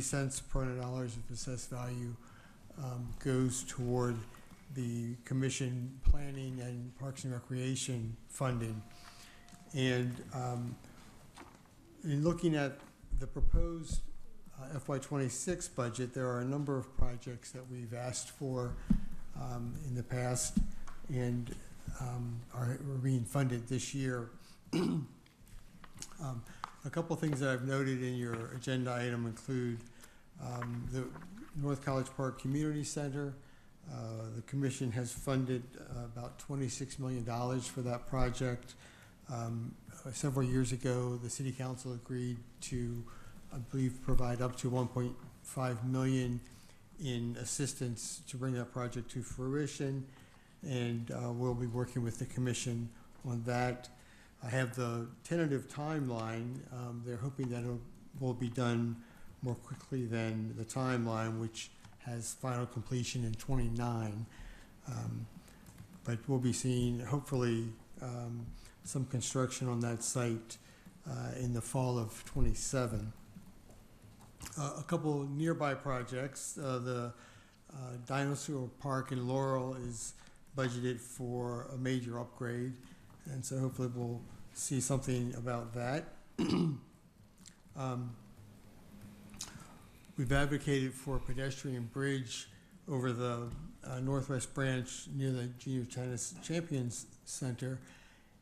E: cents per $100 of assessed value goes toward the commission planning and Parks and Recreation funding. And in looking at the proposed FY26 budget, there are a number of projects that we've asked for in the past and are being funded this year. A couple of things that I've noted in your agenda item include the North College Park Community Center. The commission has funded about $26 million for that project. Several years ago, the city council agreed to, I believe, provide up to $1.5 million in assistance to bring that project to fruition, and we'll be working with the commission on that. I have the tentative timeline. They're hoping that it will be done more quickly than the timeline, which has final completion in 29. But we'll be seeing, hopefully, some construction on that site in the fall of 27. A couple nearby projects. The Dinosaur Park in Laurel is budgeted for a major upgrade, and so hopefully we'll see something about that. We've advocated for a pedestrian bridge over the Northwest Branch near the Junior Tennis Champions Center.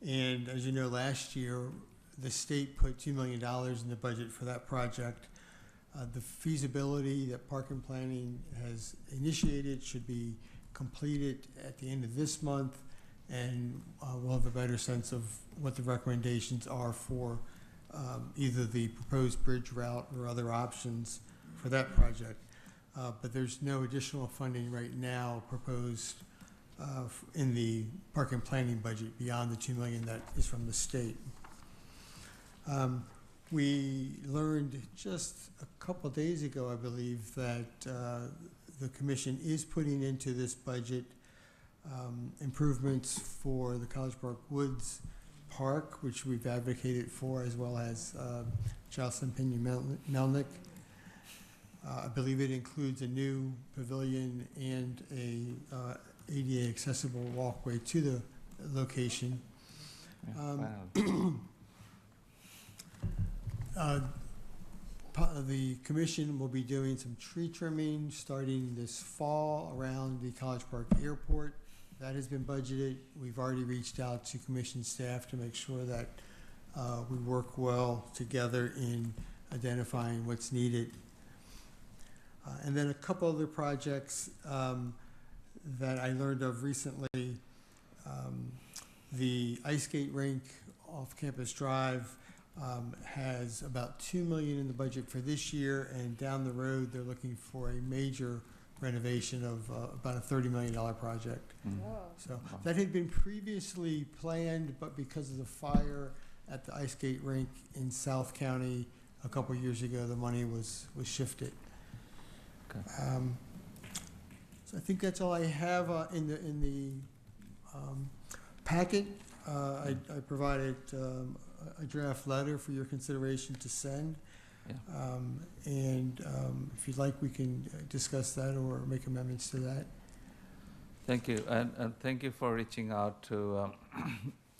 E: And as you know, last year, the state put $2 million in the budget for that project. The feasibility that Park and Planning has initiated should be completed at the end of this month, and we'll have a better sense of what the recommendations are for either the proposed bridge route or other options for that project. But there's no additional funding right now proposed in the Park and Planning budget beyond the $2 million that is from the state. We learned just a couple days ago, I believe, that the commission is putting into this budget improvements for the College Park Woods Park, which we've advocated for, as well as Jocelyn Pena-Melnick. I believe it includes a new pavilion and a ADA accessible walkway to the location. The commission will be doing some tree trimming starting this fall around the College Park Airport. That has been budgeted. We've already reached out to commission staff to make sure that we work well together in identifying what's needed. And then a couple other projects that I learned of recently. The ice skate rink off Campus Drive has about $2 million in the budget for this year, and down the road they're looking for a major renovation of about a $30 million project. So that had been previously planned, but because of the fire at the ice skate rink in South County a couple years ago. The money was shifted.
B: Okay.
E: So I think that's all I have in the packet. I provided a draft letter for your consideration to send.
B: Yeah.
E: If you'd like, we can discuss that or make amendments to that.
B: Thank you, and thank you for reaching out to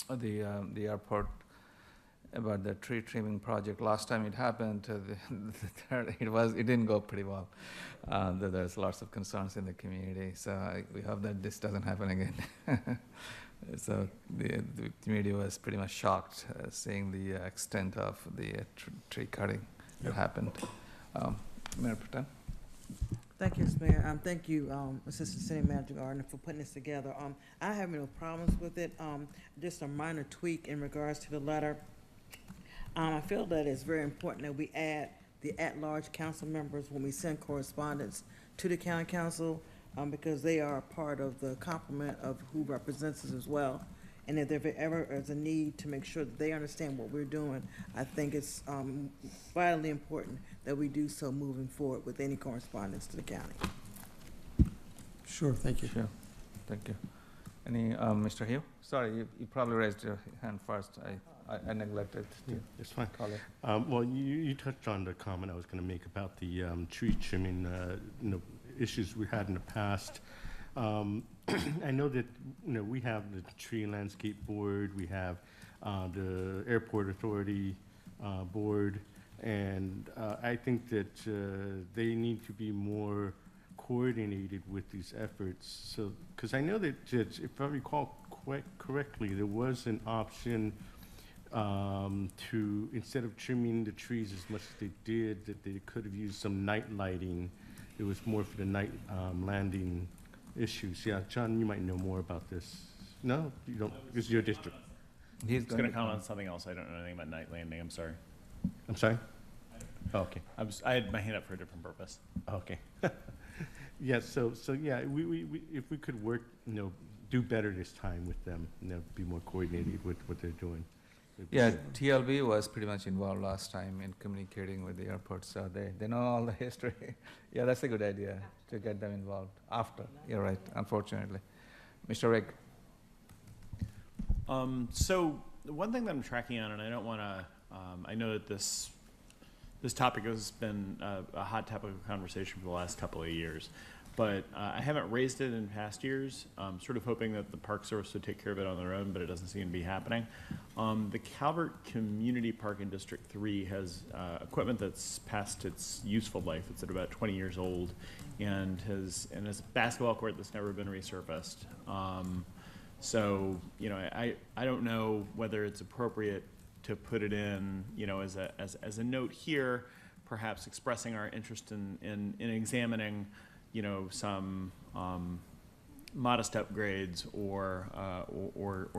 B: the airport about the tree trimming project. Last time it happened, it didn't go pretty well. There's lots of concerns in the community, so we hope that this doesn't happen again. So the community was pretty much shocked seeing the extent of the tree cutting that happened. Mayor Protem?
S: Thank you, Mr. Mayor. Thank you, Assistant City Manager Gardner, for putting this together. I have no problems with it. Just a minor tweak in regards to the letter. I feel that it's very important that we add the at-large council members when we send correspondence to the county council, because they are a part of the complement of who represents us as well. And if there ever is a need to make sure that they understand what we're doing, I think it's vitally important that we do so moving forward with any correspondence to the county.
E: Sure, thank you.
B: Sure, thank you. Any, Mr. Hill? Sorry, you probably raised your hand first. I neglected to
R: It's fine.
B: call it.
R: Well, you touched on the comment I was going to make about the tree trimming, issues we had in the past. I know that, we have the Tree Landscape Board, we have the Airport Authority Board, and I think that they need to be more coordinated with these efforts. So, because I know that, if I recall correctly, there was an option to, instead of trimming the trees as much as they did, that they could have used some night lighting. It was more for the night landing issues. Yeah, John, you might know more about this. No, you don't. It's your district.
N: He's going to comment on something else. I don't know anything about night landing. I'm sorry.
R: I'm sorry?
N: Oh, okay. I had my hand up for a different purpose.
R: Okay. Yeah, so yeah, we if we could work, do better this time with them, be more coordinated with what they're doing.
B: Yeah, TLB was pretty much involved last time in communicating with the airport, so they know all the history. Yeah, that's a good idea to get them involved after. You're right, unfortunately. Mr. Rick?
N: So one thing that I'm tracking on, and I don't want to, I know that this topic has been a hot topic of conversation for the last couple of years, but I haven't raised it in past years, sort of hoping that the Park Service would take care of it on their own, but it doesn't seem to be happening. The Calvert Community Park in District 3 has equipment that's past its useful life. It's at about 20 years old and has a basketball court that's never been resurfaced. So, I don't know whether it's appropriate to put it in, as a note here, perhaps expressing our interest in examining, some modest upgrades or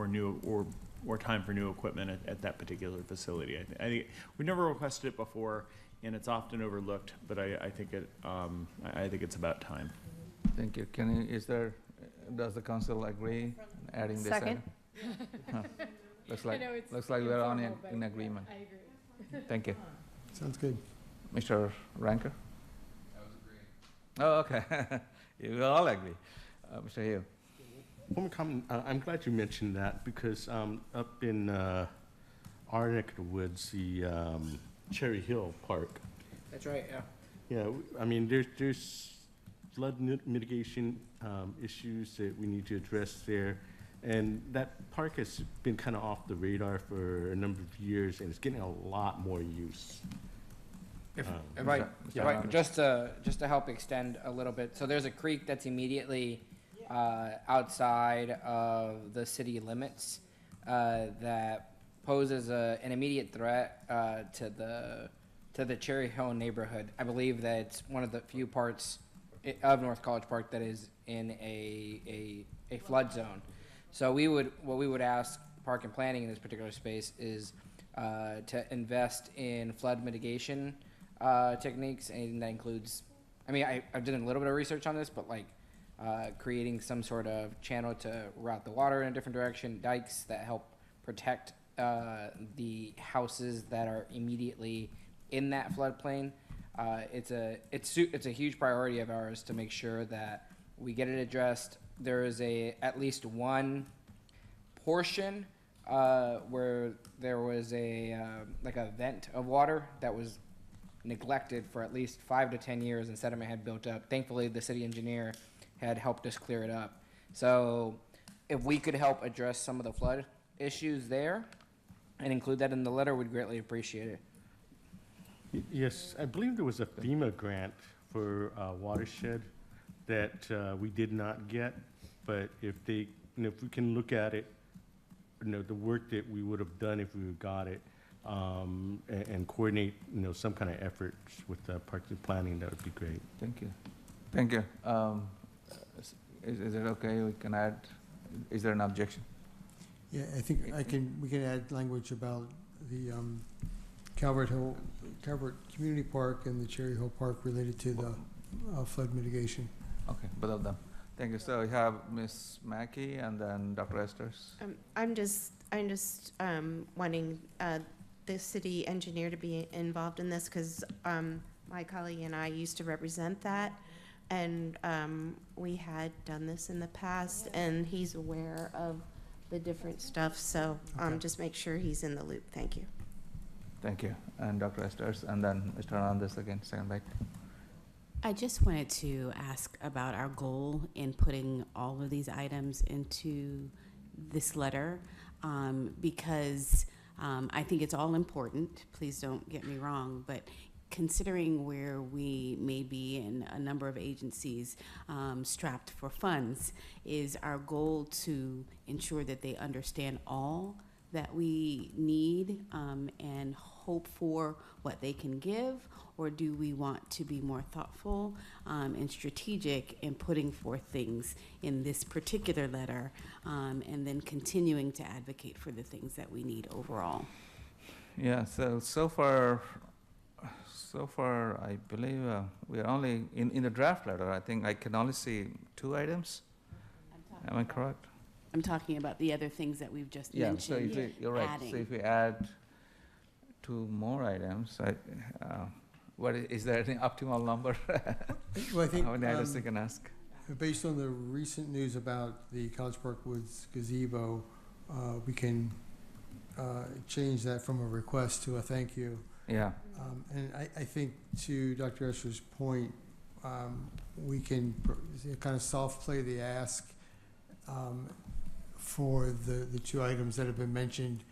N: new or time for new equipment at that particular facility. I think we never requested it before, and it's often overlooked. But I think it's about time.
B: Thank you. Does the council agree adding this?
P: Second.
B: Looks like we're in agreement.
P: I agree.
B: Thank you.
E: Sounds good.
B: Mr. Ranker?
C: I was agreeing.
B: Oh, okay. You all agree. Mr. Hill?
R: One more comment. I'm glad you mentioned that because up in our neck of the woods, the Cherry Hill Park.
F: That's right, yeah.
R: Yeah, I mean, there's flood mitigation issues that we need to address there. And that park has been kind of off the radar for a number of years, and it's getting a lot more use.
F: Just to help extend a little bit, so there's a creek that's immediately outside of the city limits that poses an immediate threat to the Cherry Hill neighborhood. I believe that it's one of the few parts of North College Park that is in a flood zone. So what we would ask Park and Planning in this particular space is to invest in flood mitigation techniques, and that includes, I did a little bit of research on this, but creating some sort of channel to route the water in a different direction, dikes that help protect the houses that are immediately in that floodplain. It's a huge priority of ours to make sure that we get it addressed. There is at least one portion where there was like a vent of water that was neglected for at least 5 to 10 years, and sediment had built up. Thankfully, the city engineer had helped us clear it up. So if we could help address some of the flood issues there and include that in the letter, we'd greatly appreciate it.
R: Yes, I believe there was a FEMA grant for watershed that we did not get, but if they, if we can look at it, the work that we would have done if we got it, and coordinate, some kind of efforts with the park planning, that would be great.
B: Thank you. Thank you. Is it okay? We can add, is there an objection?
E: Yeah, I think we can add language about the Calvert Community Park and the Cherry Hill Park related to the flood mitigation.
B: Okay, both of them. Thank you. So we have Ms. Mackey and then Dr. Esters.
O: I'm just wanting the city engineer to be involved in this because my colleague and I used to represent that, and we had done this in the past, and he's aware of the different stuff. So just make sure he's in the loop. Thank you.
B: Thank you. And Dr. Esters, and then Mr. Hernandez again, second bite.
O: I just wanted to ask about our goal in putting all of these items into this letter, because I think it's all important. Please don't get me wrong, but considering where we may be in a number of agencies strapped for funds, is our goal to ensure that they understand all that we need and hope for what they can give, or do we want to be more thoughtful and strategic in putting forth things in this particular letter and then continuing to advocate for the things that we need overall?
B: Yeah, so far, I believe we are only, in the draft letter, I think I can only see 2 items. Am I correct?
O: I'm talking about the other things that we've just mentioned.
B: So you're right.
O: Adding.
B: So if we add 2 more items, what is there any optimal number?
E: Well, I think
B: how many items we can ask?
E: based on the recent news about the College Park Woods gazebo, we can change that from a request to a thank you.
B: Yeah.
E: And I think to Dr. Escher's point, we can kind of soft play the ask for the 2 items that have been mentioned,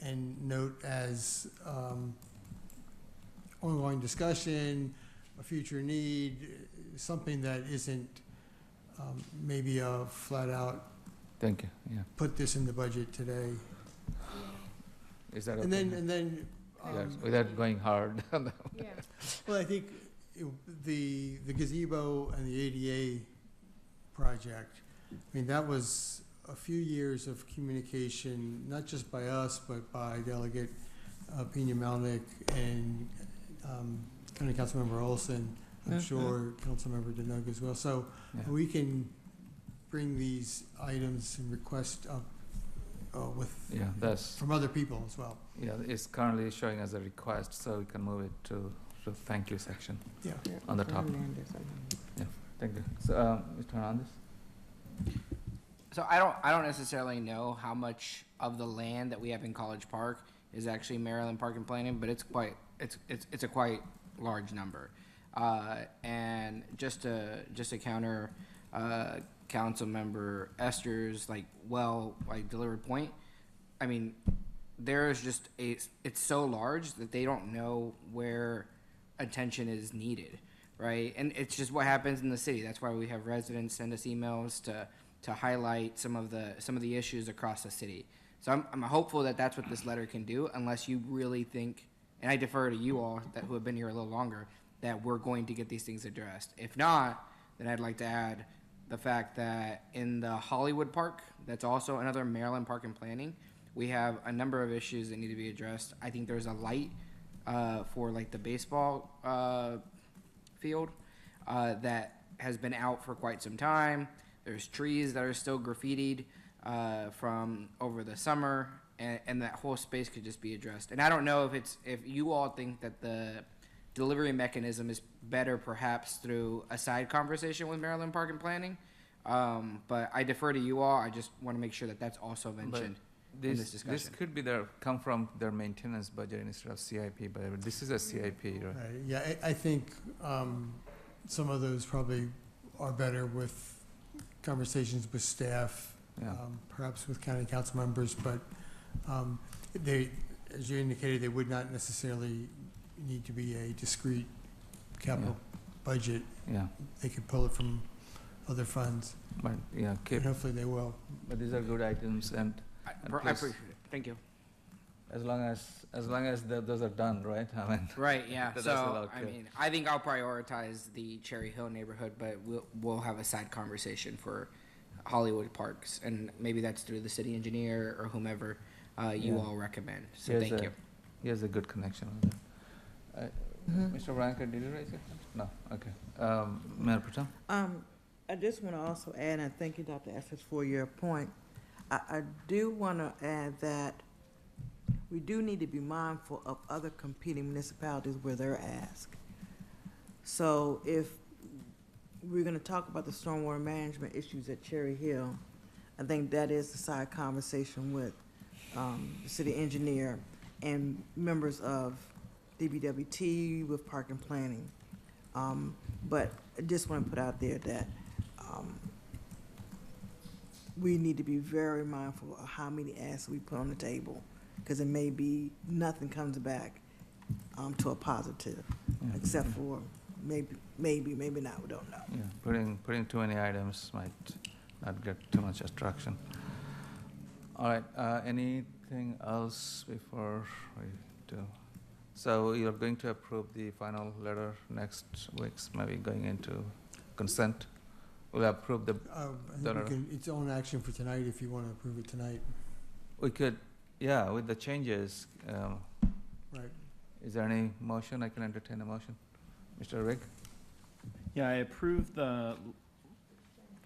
E: and note as ongoing discussion, a future need, something that isn't maybe a flat out.
B: Thank you. Yeah.
E: Put this in the budget today.
B: Is that
E: And
B: okay?
E: then.
B: Yes, without going hard.
P: Yeah.
E: Well, I think the gazebo and the ADA project, I mean, that was a few years of communication, not just by us, but by Delegate Pena Malnick and County Councilmember Olson, I'm sure Councilmember Denogue as well. So we can bring these items and request up from other people as well.
B: Yeah, it's currently showing as a request, so we can move it to the thank you section.
E: Yeah.
B: On the top. Yeah, thank you. So, Mr. Hernandez?
F: So I don't necessarily know how much of the land that we have in College Park is actually Maryland Park and Planning, but it's a quite large number. And just to counter Council Member Esther's delivered point, I mean, there's just it's so large that they don't know where attention is needed, right? And it's just what happens in the city. That's why we have residents send us emails to highlight some of the issues across the city. So I'm hopeful that that's what this letter can do, unless you really think, and I defer to you all who have been here a little longer, that we're going to get these things addressed. If not, then I'd like to add the fact that in the Hollywood Park, that's also another Maryland Park and Planning, we have a number of issues that need to be addressed. I think there's a light for the baseball field that has been out for quite some time. There's trees that are still graffitied from over the summer. and that whole space could just be addressed. And I don't know if you all think that the delivery mechanism is better perhaps through a side conversation with Maryland Park and Planning. But I defer to you all. I just want to make sure that that's also mentioned in this discussion.
B: This could be come from their maintenance budget instead of CIP, but this is a CIP, right?
E: Right, yeah, I think some of those probably are better with conversations with staff,
B: Yeah.
E: perhaps with county council members, but they, as you indicated, they would not necessarily need to be a discrete capital budget.
B: Yeah.
E: They could pull it from other funds,
B: But, yeah,
E: and hopefully they will.
B: but these are good items and
F: I
B: please-
F: appreciate it. Thank you.
B: as long as those are done, right? I mean.
F: Right, yeah.
B: that's
F: So,
B: allowed
F: I
B: to-
F: mean, I think I'll prioritize the Cherry Hill neighborhood, but we'll have a side conversation for Hollywood Parks, and maybe that's through the city engineer or whomever you
B: Yeah.
F: all recommend. So
B: He has
F: thank
B: a-
F: you.
B: He has a good connection on that. Mr. Rankin, did you raise your hand? No, okay. Mayor Protem?
S: I just want to also add, and thank you, Dr. Estes, for your point. I do want to add that we do need to be mindful of other competing municipalities where they're asked. So if we're going to talk about the stormwater management issues at Cherry Hill, I think that is the side conversation with the city engineer and members of DBWT with Park and Planning. But I just want to put out there that we need to be very mindful of how many asks we put on the table, because it may be nothing comes back to a positive, except for maybe not, we don't know.
B: Yeah, putting too many items might not get too much attraction. All right, anything else before we do? So you're going to approve the final letter next week's, maybe going into consent? We'll approve the
E: I
B: letter.
E: think it's on action for tonight if you want to approve it tonight.
B: We could, yeah, with the changes.
E: Right.
B: Is there any motion? I can entertain a motion. Mr. Rick?
N: Yeah, I approve the,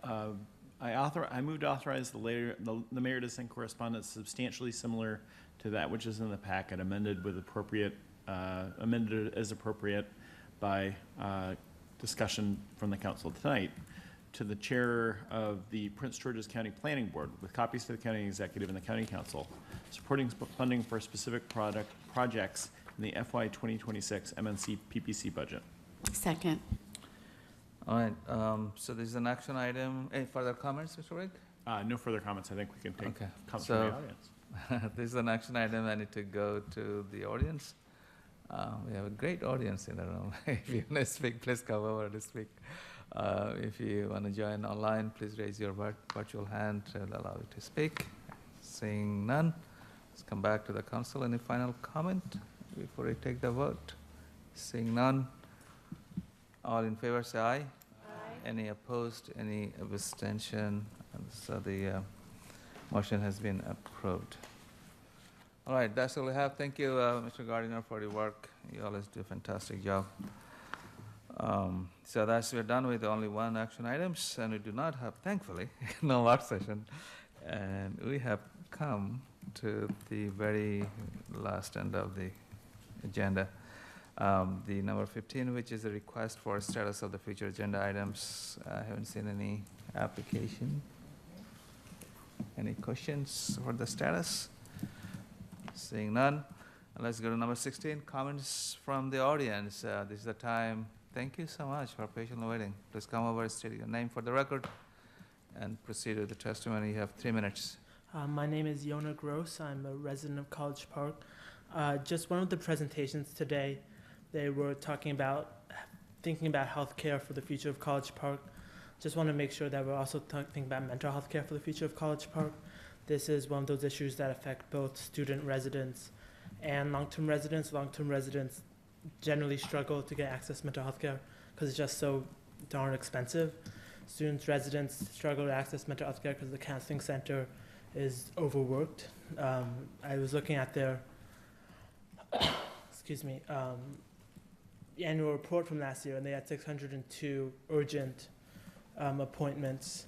N: I move to authorize the mayor to send correspondence substantially similar to that which is in the packet, amended as appropriate by discussion from the council tonight, to the chair of the Prince George's County Planning Board, with copies to the county executive and the county council, supporting funding for specific projects in the FY 2026 MNC PPC budget.
O: Second.
B: All right, so this is an action item. Any further comments, Mr. Rick?
N: No further comments. I think we can take
B: Okay,
N: comments from the
B: so-
N: audience.
B: This is an action item. I need to go to the audience. We have a great audience in the room. If you want to speak, please come over to speak. If you want to join online, please raise your virtual hand and allow you to speak. Seeing none, let's come back to the council. Any final comment before we take the vote? Seeing none, all in favor say aye. Aye. Any opposed, any abstention? And so the motion has been approved. All right, that's all we have. Thank you, Mr. Gardiner, for your work. You always do a fantastic job. So we're done with only one action items, and we do not have, thankfully, no work session. And we have come to the very last end of the agenda. The number 15, which is a request for status of the future agenda items. I haven't seen any application. Any questions for the status? Seeing none, let's go to number 16, comments from the audience. This is the time. Thank you so much for patiently waiting. Please come over, state your name for the record, and proceed with the testimony. You have 3 minutes.
L: My name is Yona Gross. I'm a resident of College Park. Just one of the presentations today, they were talking about thinking about healthcare for the future of College Park. Just want to make sure that we're also thinking about mental health care for the future of College Park. This is one of those issues that affect both student residents and long-term residents. Long-term residents generally struggle to get access to mental health care because it's just so darn expensive. Students, residents struggle to access mental health care because the counseling center is overworked. I was looking at their annual report from last year, and they had 602 urgent appointments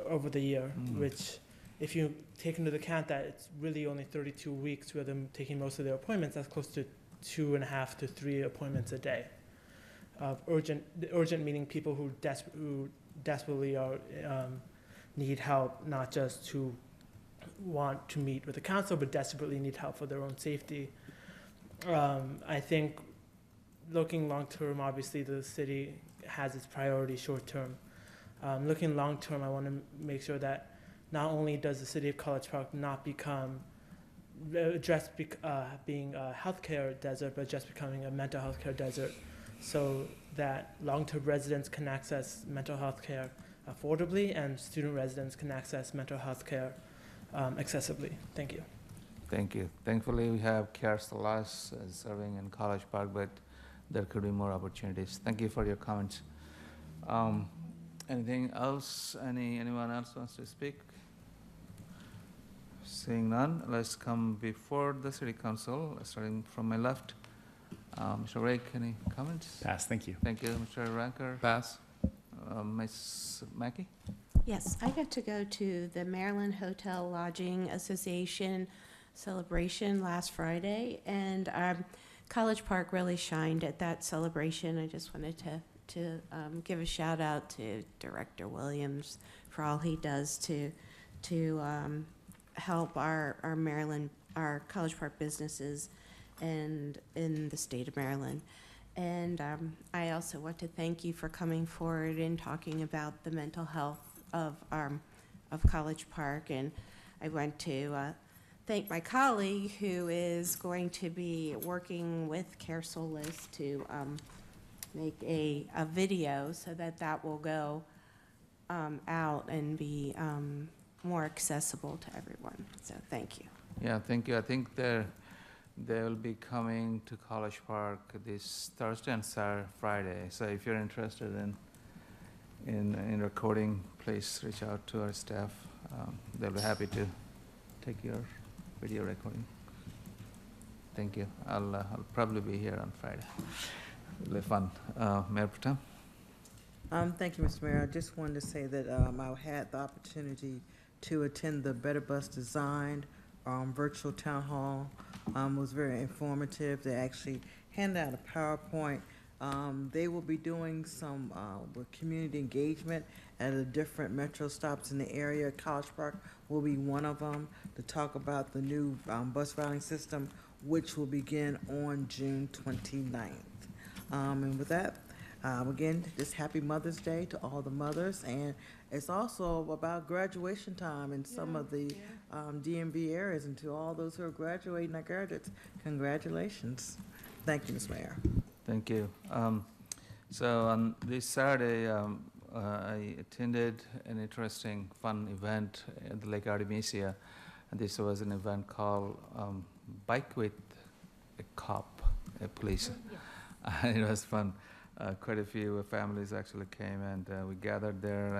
L: over the year, which if you take into account that it's really only 32 weeks where they're taking most of their appointments, that's close to 2.5 to 3 appointments a day. Urgent meaning people who desperately are, need help, not just to want to meet with the council, but desperately need help for their own safety. I think looking long-term, obviously the city has its priority short-term. Looking long-term, I want to make sure that not only does the city of College Park not become being a healthcare desert, but just becoming a mental health care desert, so that long-term residents can access mental health care affordably and student residents can access mental health care accessibly. Thank you.
B: Thank you. Thankfully, we have Care Solas serving in College Park, but there could be more opportunities. Thank you for your comments. Anything else? Anyone else wants to speak? Seeing none, let's come before the City Council, starting from my left. Mr. Rake, any comments?
N: Pass, thank you.
B: Thank you. Mr. Ranker?
C: Pass.
B: Ms. Mackey?
M: Yes, I got to go to the Maryland Hotel Lodging Association celebration last Friday, and College Park really shined at that celebration. I just wanted to give a shout out to Director Williams for all he does to help our Maryland, our College Park businesses and in the state of Maryland. And I also want to thank you for coming forward and talking about the mental health of College Park. And I want to thank my colleague who is going to be working with Care Solas to make a video so that will go out and be more accessible to everyone. So thank you.
B: Yeah, thank you. I think they will be coming to College Park this Thursday and Friday. So if you're interested in recording, please reach out to our staff. They'll be happy to take your video recording. Thank you. I'll probably be here on Friday. It'll be fun. Mayor Protem?
S: Thank you, Mr. Mayor. I just wanted to say that I had the opportunity to attend the Better Bus Design virtual town hall. It was very informative. They actually handed out a PowerPoint. They will be doing some with community engagement at the different metro stops in the area. College Park will be one of them to talk about the new bus routing system, which will begin on June 29th. And with that, again, just happy Mother's Day to all the mothers. And it's also about graduation time in some of the DMV areas. And to all those who are graduating, our graduates, congratulations. Thank you, Ms. Mayor.
B: Thank you. So on this Saturday, I attended an interesting, fun event at the Lake Artemisia. And this was an event called Bike with a Cop, a police. It was fun. Quite a few families actually came, and we gathered there,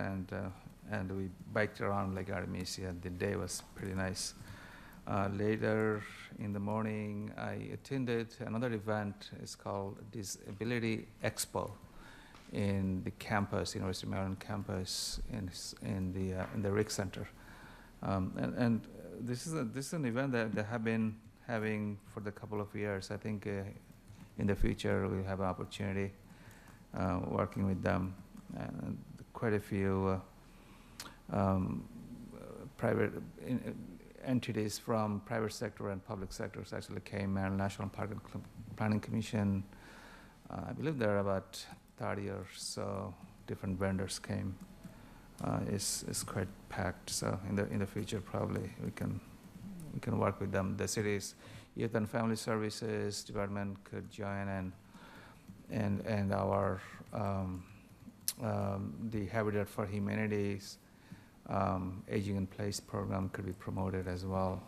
B: and we biked around Lake Artemisia. The day was pretty nice. Later in the morning, I attended another event. It's called Disability Expo in the campus, University of Maryland campus, in the Rick Center. And this is an event that they have been having for the couple of years. I think in the future we'll have an opportunity working with them. And quite a few private entities from private sector and public sectors actually came. Maryland National Park and Planning Commission, I believe there are about 30 or so different vendors came. It's quite packed. So in the future probably we can work with them. The city's Youth and Family Services Department could join, and our the Habitat for Humanity's Aging in Place program could be promoted as well.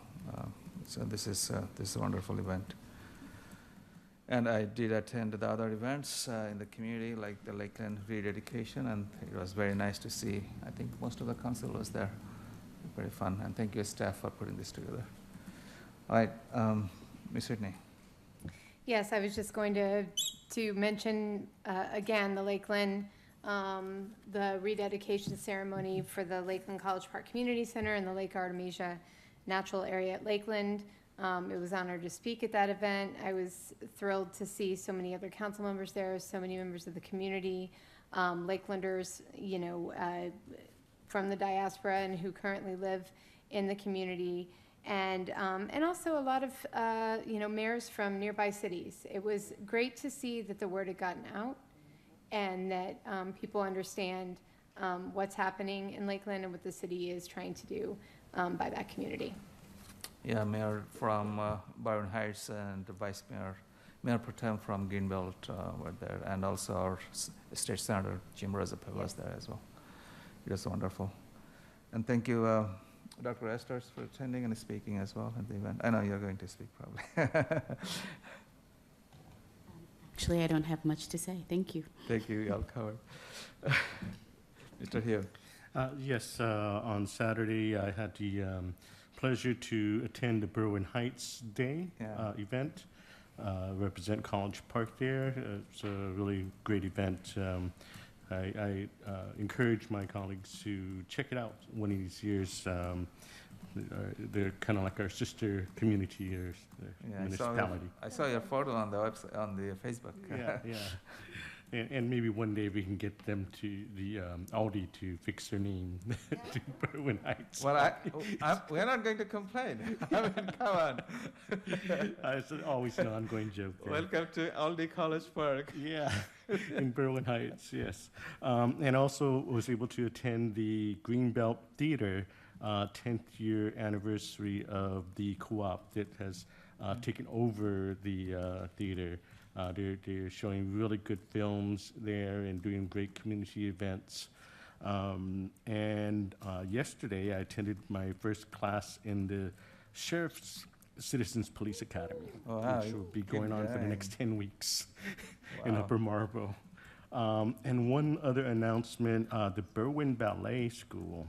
B: So this is a wonderful event. And I did attend the other events in the community, like the Lakeland rededication, and it was very nice to see. I think most of the council was there. Very fun, and thank you, staff, for putting this together. All right, Ms. Whitney.
P: Yes, I was just going to mention again the Lakeland the rededication ceremony for the Lakeland College Park Community Center and the Lake Artemisia Natural Area at Lakeland. It was honored to speak at that event. I was thrilled to see so many other council members there, so many members of the community, Lakelanders, you know, from the diaspora and who currently live in the community, and also a lot of you know, mayors from nearby cities. It was great to see that the word had gotten out and that people understand what's happening in Lakeland and what the city is trying to do by that community.
B: Yeah, Mayor from Byron Heights and the Vice Mayor, Mayor Pro Tem from Greenbelt were there, and also our State Senator Jim Rosape was there as well. It was wonderful. And thank you, Dr. Esters, for attending and speaking as well at the event. I know you're going to speak probably.
O: Actually, I don't have much to say. Thank you.
B: Thank you, y'all covered. Mr. Hill.
R: Yes, on Saturday, I had the pleasure to attend the Berwyn Heights Day event, represent College Park there. It's a really great event. I encourage my colleagues to check it out one of these years. They're kind of like our sister community or municipality.
B: I saw your photo on the website, on the Facebook.
R: Yeah, yeah. And maybe one day we can get them to the Aldi to fix their name to Berwyn Heights.
B: Well, we're not going to complain. I mean, come on.
R: It's always an ongoing joke there.
B: Welcome to Aldi College Park.
R: Yeah, in Berwyn Heights, yes. And also was able to attend the Greenbelt Theater 10th year anniversary of the co-op that has taken over the theater. They're showing really good films there and doing great community events. And yesterday I attended my first class in the Sheriff's Citizens Police Academy, which will be going on for the next 10 weeks in Upper Marlboro. And one other announcement, the Berwyn Ballet School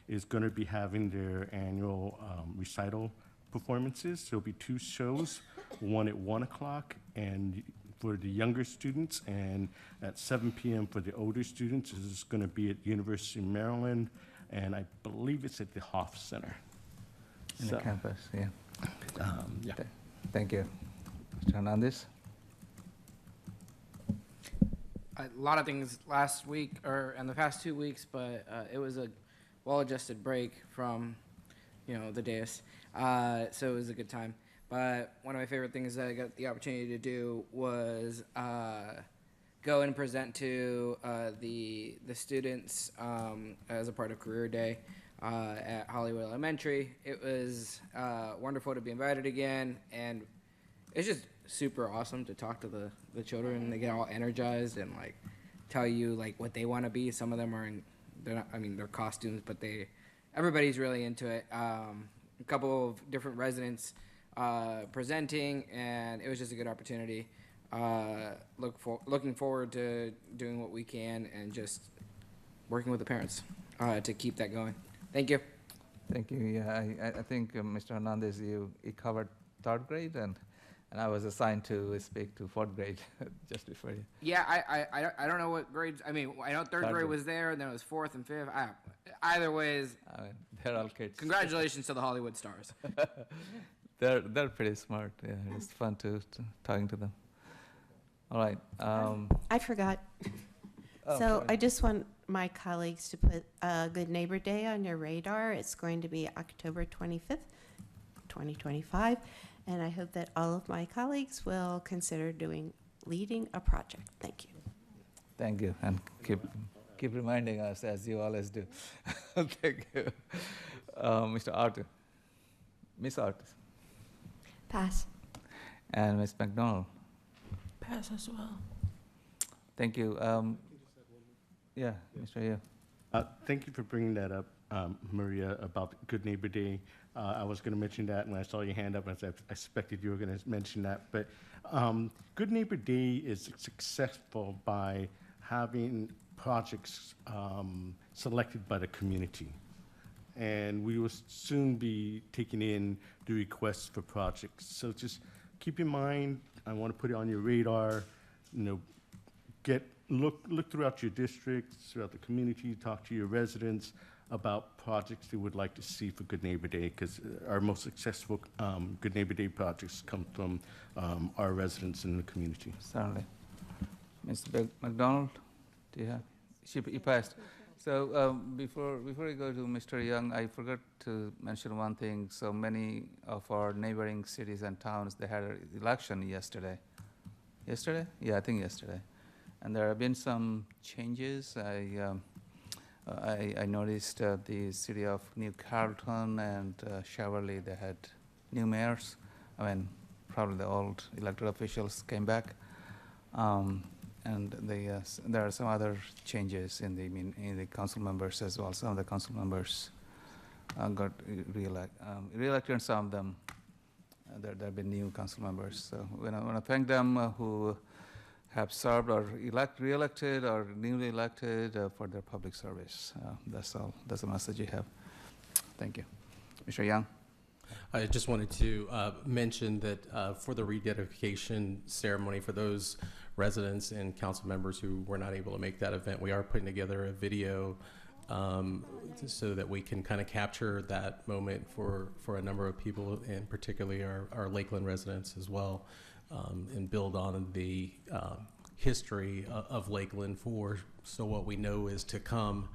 R: is going to be having their annual recital performances. There'll be 2 shows, one at 1 o'clock and for the younger students, and at 7 p.m. for the older students. This is going to be at the University of Maryland, and I believe it's at the Hoff Center.
B: In the campus, yeah.
R: Yeah.
B: Thank you. Mr. Hernandez?
F: A lot of things last week, or in the past 2 weeks, but it was a well-adjusted break from, you know, the dais. So it was a good time. But one of my favorite things that I got the opportunity to do was go and present to the students as a part of Career Day at Hollywood Elementary. It was wonderful to be invited again, and it's just super awesome to talk to the children. They get all energized and like tell you like what they want to be. Some of them are they're costumes, but everybody's really into it. A couple of different residents presenting, and it was just a good opportunity. Looking forward to doing what we can and just working with the parents to keep that going. Thank you.
B: Thank you. Yeah, I think Mr. Hernandez, you covered 3rd grade, and I was assigned to speak to 4th grade just before you.
F: Yeah, I don't know what grades. I mean, I know 3rd grade was there, and then it was 4th and 5th. Either way,
B: they're all kids.
F: Congratulations to the Hollywood stars.
B: They're pretty smart. Yeah, it's fun to talking to them. All right.
M: I forgot.
B: Oh,
M: So
B: sorry.
M: I just want my colleagues to put Good Neighbor Day on your radar. It's going to be October 25th, 2025. And I hope that all of my colleagues will consider leading a project. Thank you.
B: Thank you, and keep reminding us as you always do. Thank you, Mr. Arthur, Miss Arthur,
M: Pass.
B: and Miss McDonald.
L: Pass as well.
B: Thank you. Yeah, Mr. Hill.
R: Thank you for bringing that up, Maria, about Good Neighbor Day. I was going to mention that when I saw your hand up, and I expected you were going to mention that. But Good Neighbor Day is successful by having projects selected by the community. And we will soon be taking in the requests for projects. So just keep in mind, I want to put it on your radar, get look throughout your districts, throughout the community, talk to your residents about projects they would like to see for Good Neighbor Day, because our most successful Good Neighbor Day projects come from our residents in the community.
B: Certainly. Mr. McDonald, do you have? You passed. So before we go to Mr. Young, I forgot to mention one thing. So many of our neighboring cities and towns, they had an election yesterday. Yesterday? Yeah, I think yesterday. And there have been some changes. I noticed the city of New Carrollton and Cheverly, they had new mayors. I mean, probably the old elected officials came back. And there are some other changes in the council members as well. Some of the council members got reelected, and some of them, there have been new council members. So I want to thank them who have served or re-elected or newly elected for their public service. That's all. That's the message you have. Thank you. Mr. Young?
A: I just wanted to mention that for the rededication ceremony, for those residents and council members who were not able to make that event, we are putting together a video so that we can kind of capture that moment for a number of people, and particularly our Lakeland residents as well, and build on the history of Lakeland so what we know is to come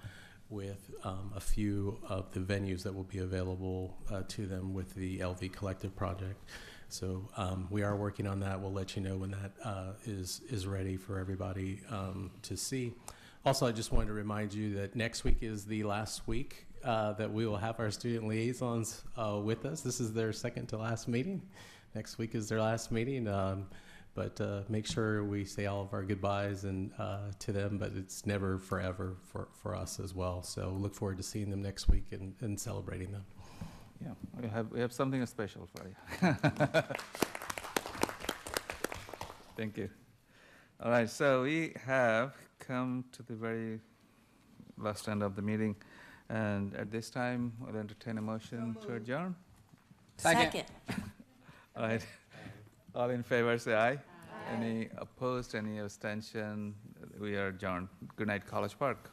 A: with a few of the venues that will be available to them with the LV Collective project. So we are working on that. We'll let you know when that is ready for everybody to see. Also, I just wanted to remind you that next week is the last week that we will have our student liaisons with us. This is their second to last meeting. Next week is their last meeting. But make sure we say all of our goodbyes and to them, but it's never forever for us as well. So look forward to seeing them next week and celebrating them.
B: Yeah, we have something special for you. Thank you. All right, so we have come to the very last end of the meeting, and at this time, I'll entertain a motion to adjourn.
O: Second.
B: All right. All in favor, say aye. Any opposed, any abstention? We are adjourned. Good night, College Park.